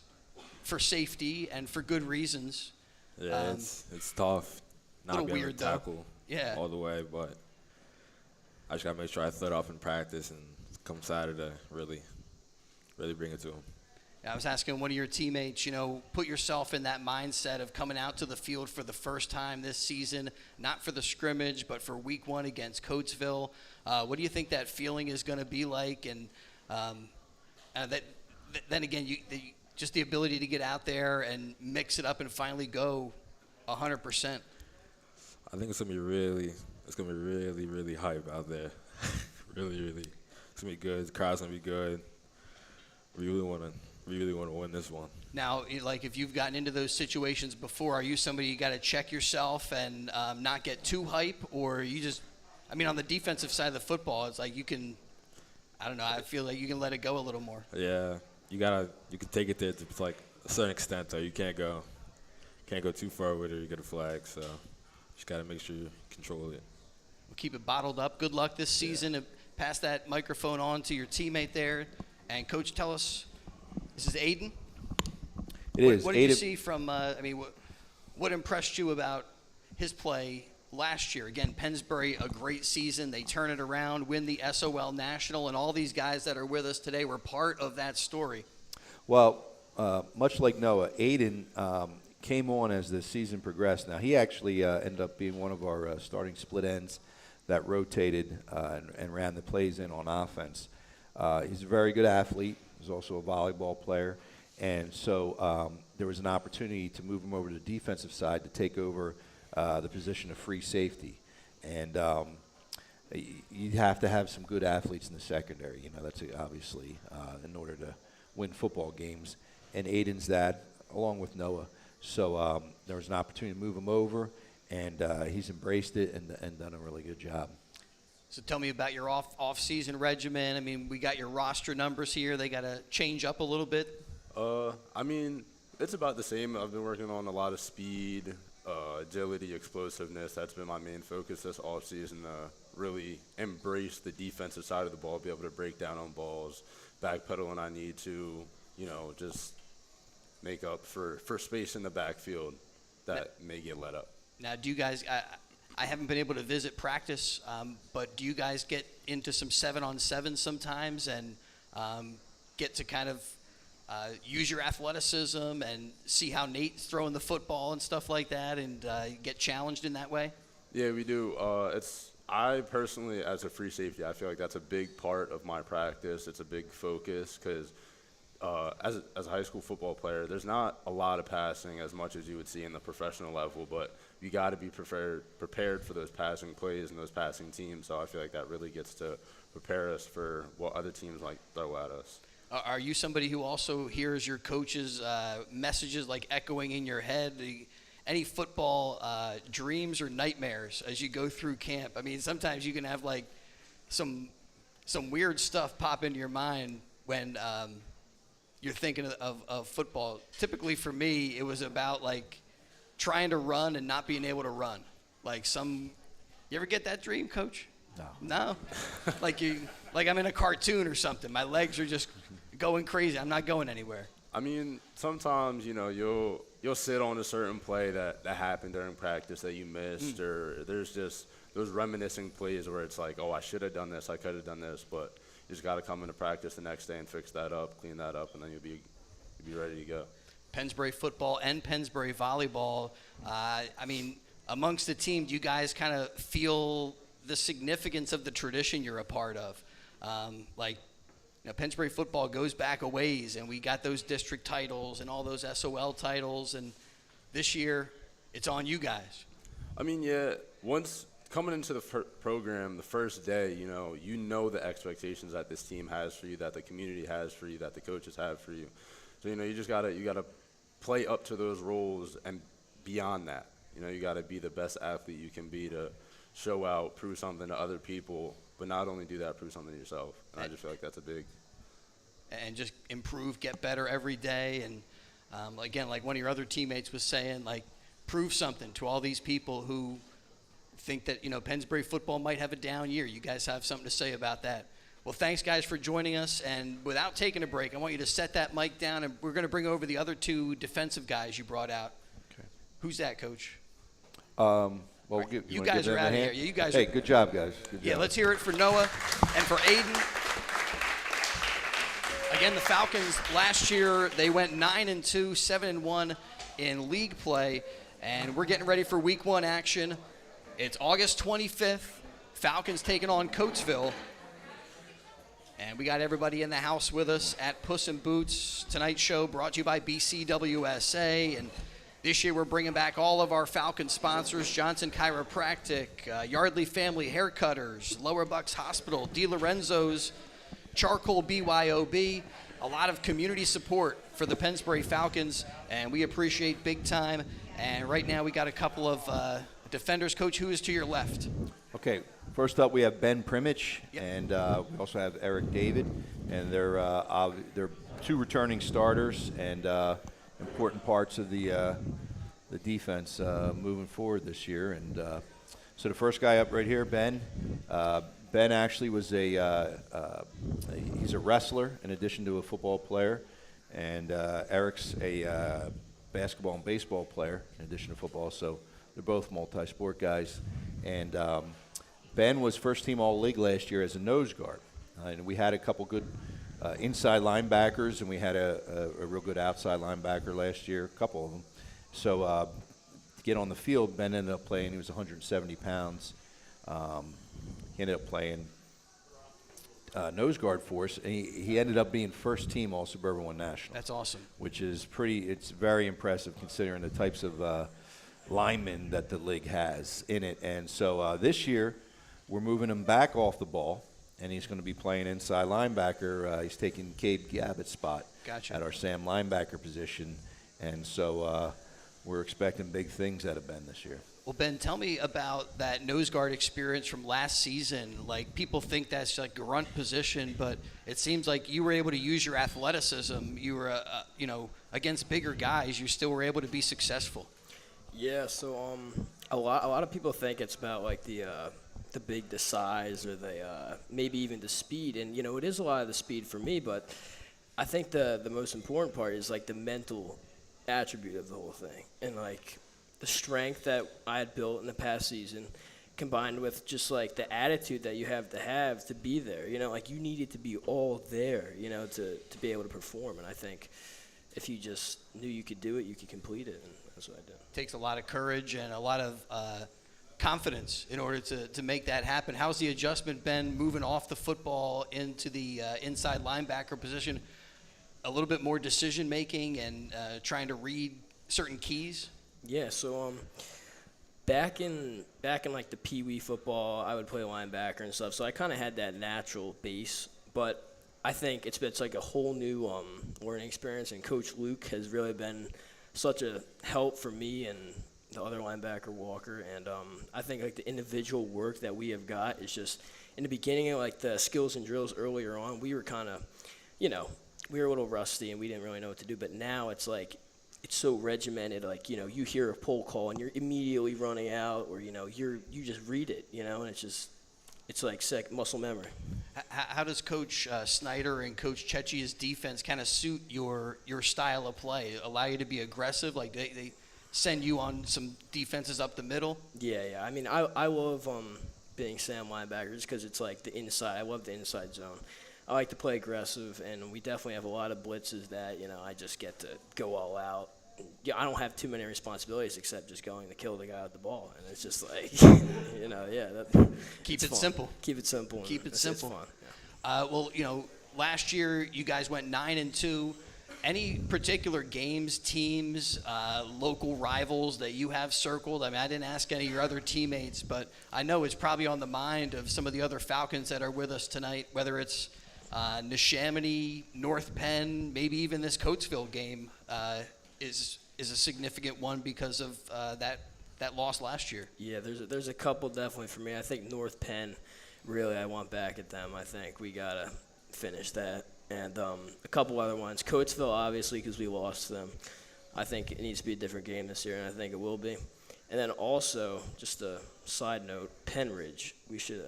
for safety and for good reasons. Yeah, it's tough not being able weird, to tackle Yeah. all the way, but I just got to make sure I thud off in practice and come Saturday really bring it to them. I was asking one of your teammates, put yourself in that mindset of coming out to the field for the first time this season, not for the scrimmage, but for week 1 against Coatesville. What do you think that feeling is going to be like? And then again, just the ability to get out there and mix it up and finally go 100%. I think it's going to be really hype out there. really. It's going to be good. The crowd's going to be good. We really want to win this one. Now, if you've gotten into those situations before, are you somebody you got to check yourself and not get too hype, or you just, on the defensive side of the football, it's you can, I don't know, I feel like you can let it go a little more. Yeah, you can take it there to a certain extent, though. You can't go can't go too far with it, you get a flag. So just got to make sure you control it. We'll keep it bottled up. Good luck this season. Pass that microphone on to your teammate there. And, Coach, tell us, this is Aiden? It is. What did you see from, what impressed you about his play last year? Again, Pennsbury, a great season. They turn it around, win the SOL National, and all these guys that are with us today were part of that story. Well, much like Noah, Aiden came on as the season progressed. Now, he actually ended up being one of our starting split ends that rotated and ran the plays in on offense. He's a very good athlete. He's also a volleyball player. And so there was an opportunity to move him over to the defensive side to take over the position of free safety. And you have to have some good athletes in the secondary. You know, that's obviously in order to win football games. And Aiden's that, along with Noah. So there was an opportunity to move him over, and he's embraced it and done a really good job. So tell me about your off-season regimen. I mean, we got your roster numbers here. They got to change up a little bit. I mean, it's about the same. I've been working on a lot of speed, agility, explosiveness. That's been my main focus this offseason, really embrace the defensive side of the ball, be able to break down on balls, backpedal when I need to, you know, just make up for space in the backfield that may get let up. Now, do you guys I haven't been able to visit practice, but do you guys get into some 7-on-7 sometimes and get to kind of use your athleticism and see how Nate's throwing the football and stuff like that and get challenged in that way? Yeah, we do. I personally, as a free safety, I feel like that's a big part of my practice. It's a big focus because as a high school football player, there's not a lot of passing as much as you would see in the professional level, but you got to be prepared for those passing plays and those passing teams. So I feel like that really gets to prepare us for what other teams like throw at us. Are you somebody who also hears your coach's messages like echoing in your head? Any football dreams or nightmares as you go through camp? I mean, sometimes you can have like some weird stuff pop into your mind when you're thinking of football. Typically for me, it was about like trying to run and not being able to run. You ever get that dream, Coach? No? like I'm in a cartoon or something. My legs are just going crazy. I'm not going anywhere. I mean, sometimes, you know, you'll sit on a certain play that happened during practice that you missed, or there's just those reminiscing plays where it's like, oh, I should have done this, I could have done this, but you just got to come into practice the next day and fix that up, clean that up, and then you'll be ready to go. Pennsbury football and Pennsbury volleyball. I mean, amongst the team, do you guys kind of feel the significance of the tradition you're a part of? Pennsbury football goes back a ways, and we got those district titles and all those SOL titles, and this year it's on you guys. I mean, yeah, once coming into the program the first day, you know the expectations that this team has for you, that the community has for you, that the coaches have for you. So, you know, you gotta play up to those roles and beyond that. You know, you gotta be the best athlete you can be to show out, prove something to other people, but not only do that, prove something to yourself. And I just feel like that's a big. And just improve, get better every day. And again, like one of your other teammates was saying, like, prove something to all these people who think that, you know, Pennsbury football might have a down year. You guys have something to say about that. Well, thanks, guys, for joining us. And without taking a break, I want you to set that mic down, and we're going to bring over the other two defensive guys you brought out. Okay. Who's that, Coach? Well, you guys are out of here. You guys. Hey, good job, guys. Good job. Let's hear it for Noah and for Aiden. Again, the Falcons last year, they went 9-2, 7-1 in league play, and we're getting ready for week 1 action. It's August 25th. Falcons taking on Coatesville. And we got everybody in the house with us at Puss N Boots. Tonight's show brought to you by BCWSA. And this year we're bringing back all of our Falcon sponsors: Johnson Chiropractic, Yardley Family Haircutters, Lower Bucks Hospital, DiLorenzo's, Charcoal BYOB. A lot of community support for the Pennsbury Falcons, and we appreciate big time. And right now we got a couple of defenders. Coach, who is to your left? Okay, first up we have Ben Primich, Yep. and we also have Eric David, and they're two returning starters and important parts of the the defense moving forward this year. And so the first guy up right here, Ben. Ben actually was he's a wrestler in addition to a football player, and Eric's a basketball and baseball player in addition to football. So they're both multi-sport guys. And Ben was first-team All-League last year as a nose guard, and we had a couple good inside linebackers, and we had a real good outside linebacker last year, a couple of them. So to get on the field, Ben ended up playing. He was 170 pounds. He ended up playing nose guard for us, and he ended up being first-team All-Suburban 1 National. That's awesome. Which is it's very impressive considering the types of linemen that the league has in it. And so this year, we're moving him back off the ball, and he's going to be playing inside linebacker. He's taking Cade Gabbett's spot at our Sam linebacker position. And so we're expecting big things out of Ben this year. Well, Ben, tell me about that nose guard experience from last season. Like, people think that's like a grunt position, but it seems like you were able to use your athleticism. You were, against bigger guys, you still were able to be successful. Yeah, so a lot of people think it's about like the size or the maybe even the speed, and it is a lot of the speed for me. But I think the most important part is like the mental attribute of the whole thing, and like the strength that I had built in the past season, combined with just like the attitude that you have to be there. Like you needed to be all there, to be able to perform. And I think if you just knew you could do it, you could complete it, and that's what I did. It takes a lot of courage and a lot of confidence in order to make that happen. How's the adjustment been moving off the football into the inside linebacker position? A little bit more decision making and trying to read certain keys? Yeah, so back in like the Pee Wee football, I would play linebacker and stuff. So I kind of had that natural base, but I think it's like a whole new learning experience. And Coach Luke has really been such a help for me and the other linebacker Walker. And I think like the individual work that we have got is just in the beginning, like the skills and drills earlier on, we were kind of, we were a little rusty and we didn't really know what to do. But now it's like, it's so regimented, like, you hear a pull call and you're immediately running out, or, you just read it, and it's like muscle memory. How does Coach Snyder and Coach Chechi's defense kind of suit your style of play? Allow you to be aggressive? Like they send you on some defenses up the middle? Yeah. I mean, I love being Sam linebacker just because it's like the inside. I love the inside zone. I like to play aggressive, and we definitely have a lot of blitzes that, I just get to go all out. Yeah, I don't have too many responsibilities except just going to kill the guy with the ball, and it's just like, Keep it simple. Keep it simple. Keep it simple. It's fun. Well, last year you guys went 9-2. Any particular games, teams, local rivals that you have circled? I mean, I didn't ask any of your other teammates, but I know it's probably on the mind of some of the other Falcons that are with us tonight, whether it's Neshaminy, North Penn, maybe even this Coatesville game is a significant one because of that loss last year. Yeah, there's a couple definitely for me. I think North Penn, really, I want back at them. I think we gotta finish that, and a couple other ones. Coatesville, obviously, because we lost them. I think it needs to be a different game this year, and I think it will be. And then also, just a side note, Penridge.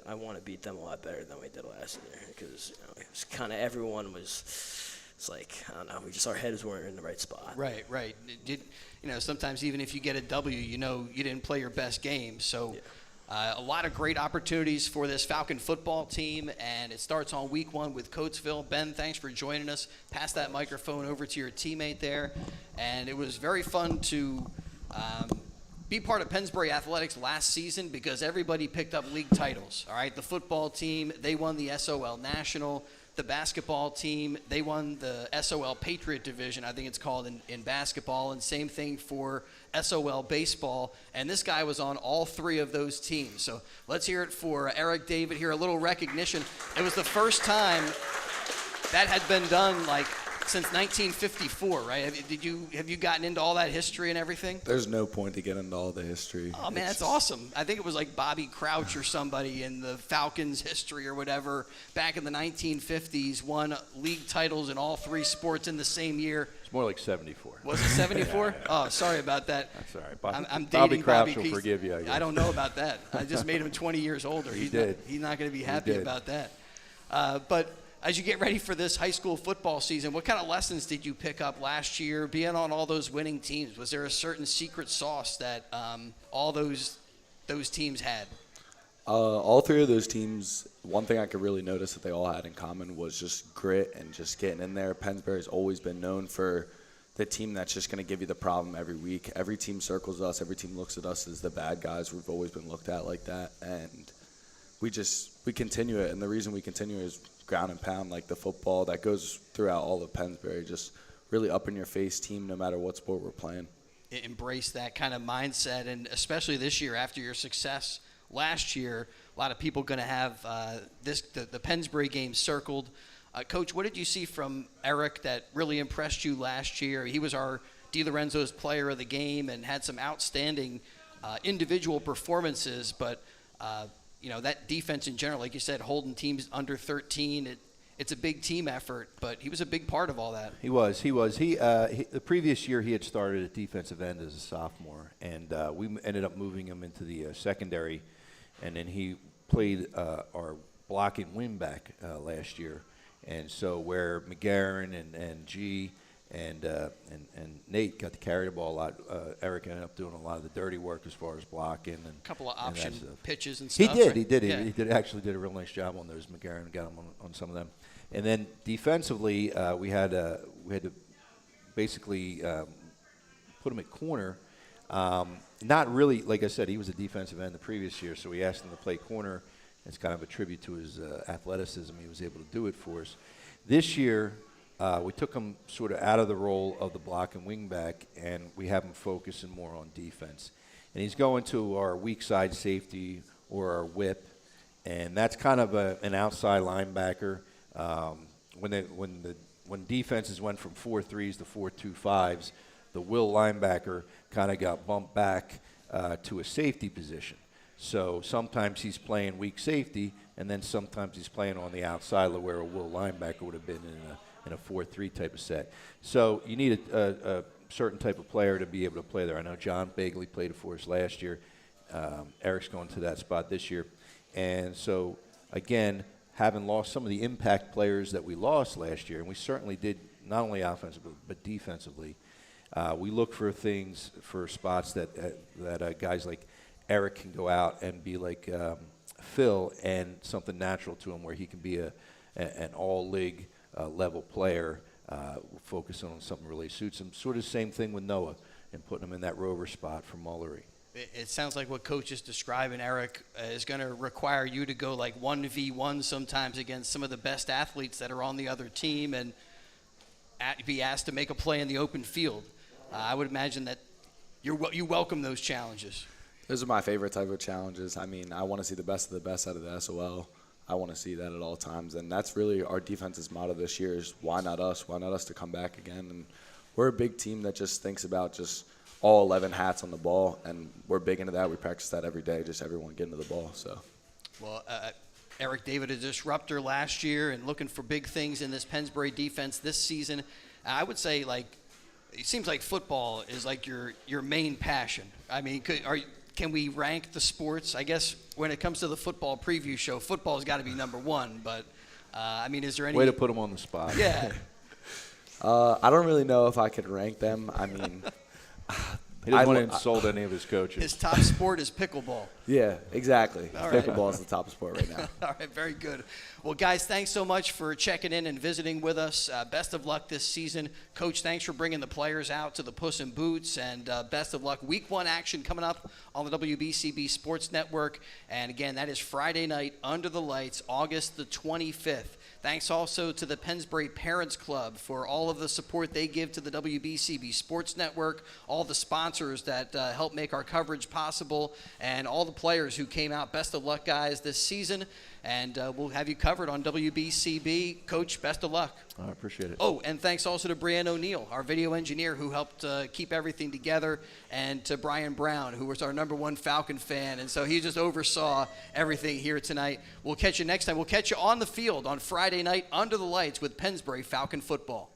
I want to beat them a lot better than we did last year because it's kind of everyone was. It's like, I don't know, our heads weren't in the right spot. Right. Sometimes even if you get a W, you didn't play your best game. So a lot of great opportunities for this Falcon football team, and it starts on week 1 with Coatesville. Ben, thanks for joining us. Pass that microphone over to your teammate there. And it was very fun to be part of Pennsbury Athletics last season because everybody picked up league titles. All right, the football team, they won the SOL National. The basketball team, they won the SOL Patriot Division, I think it's called in basketball, and same thing for SOL baseball. And this guy was on all 3 of those teams. So let's hear it for Eric David here, a little recognition. It was the first time that had been done, like, since 1954, right? Have you gotten into all that history and everything? There's no point to get into all the history. Oh, man, that's awesome. I think it was like Bobby Crouch or somebody in the Falcons history or whatever back in the 1950s won league titles in all 3 sports in the same year. more like 74. Was it 74? Yeah. Oh, sorry about that. That's all right. I'm Bobby dating Kraft Bobby. will forgive you, I guess. I don't know about that. I just made him 20 years older. He did. He's not going to be happy about that. But as you get ready for this high school football season, what kind of lessons did you pick up last year being on all those winning teams? Was there a certain secret sauce that all those teams had? All three of those teams, one thing I could really notice that they all had in common was just grit and just getting in there. Pennsbury's always been known for the team that's just going to give you the problem every week. Every team circles us. Every team looks at us as the bad guys. We've always been looked at like that. And we continue it. And the reason we continue is ground and pound, like the football that goes throughout all of Pennsbury, just really up in your face team no matter what sport we're playing. Embrace that kind of mindset, and especially this year after your success last year, a lot of people going to have the Pennsbury game circled. Coach, what did you see from Eric that really impressed you last year? He was our DiLorenzo's player of the game and had some outstanding individual performances, but that defense in general, like you said, holding teams under 13, it's a big team effort, but he was a big part of all that. He was. The previous year he had started at defensive end as a sophomore, and we ended up moving him into the secondary, and then he played our blocking wingback last year. And so where McGarren and G and Nate got to carry the ball a lot, Eric ended up doing a lot of the dirty work as far as blocking and a couple of option pitches and stuff. He did. Yeah. He actually did a real nice job on those. McGarren got him on some of them. And then defensively, we had to basically put him at corner. Not really, like I said, he was a defensive end the previous year, so we asked him to play corner. It's kind of a tribute to his athleticism. He was able to do it for us. This year, we took him sort of out of the role of the block and wing back, and we have him focusing more on defense. And he's going to our weak side safety or our whip, and that's kind of an outside linebacker. When defenses went from 4-3s to 4-2-5s, the will linebacker kind of got bumped back to a safety position. So sometimes he's playing weak safety, and then sometimes he's playing on the outside where a will linebacker would have been in a 4-3 type of set. So you need a certain type of player to be able to play there. I know John Bagley played it for us last year. Eric's going to that spot this year. And so, again, having lost some of the impact players that we lost last year, and we certainly did not only offensively but defensively, we look for spots that guys like Eric can go out and be like Phil, and something natural to him where he can be an all-league level player, focusing on something really suits him. Sort of same thing with Noah and putting him in that rover spot for Mullery. It sounds like what Coach is describing, Eric, is going to require you to go like 1v1 sometimes against some of the best athletes that are on the other team and be asked to make a play in the open field. I would imagine that you welcome those challenges. Those are my favorite type of challenges. I mean, I want to see the best of the best out of the SOL. I want to see that at all times. And that's really our defense's motto this year is why not us? Why not us to come back again? And we're a big team that just thinks about just all 11 hats on the ball, and we're big into that. We practice that every day, just everyone getting to the ball. So, well, Eric David, a disruptor last year and looking for big things in this Pennsbury defense this season. I would say, like, it seems like football is like your main passion. I mean, can we rank the sports? I guess when it comes to the football preview show, football's got to be number one. But, I mean, is there any – Way to put them on the spot. Yeah. I don't really know if I could rank them. I mean – he doesn't want to insult any of his coaches. His top sport is pickleball. Yeah, exactly. All right. Pickleball is the top sport right now. All right, very good. Well, guys, thanks so much for checking in and visiting with us. Best of luck this season. Coach, thanks for bringing the players out to the Puss N Boots, and best of luck. Week 1 action coming up on the WBCB Sports Network. And, again, that is Friday night under the lights, August the 25th. Thanks also to the Pennsbury Parents Club for all of the support they give to the WBCB Sports Network, all the sponsors that help make our coverage possible, and all the players who came out. Best of luck, guys, this season, and we'll have you covered on WBCB. Coach, best of luck. I appreciate it. Oh, and thanks also to Brianne O'Neill, our video engineer, who helped keep everything together, and to Brian Brown, who was our #1 Falcon fan, and so he just oversaw everything here tonight. We'll catch you next time. We'll catch you on the field on Friday night under the lights with Pennsbury Falcon football.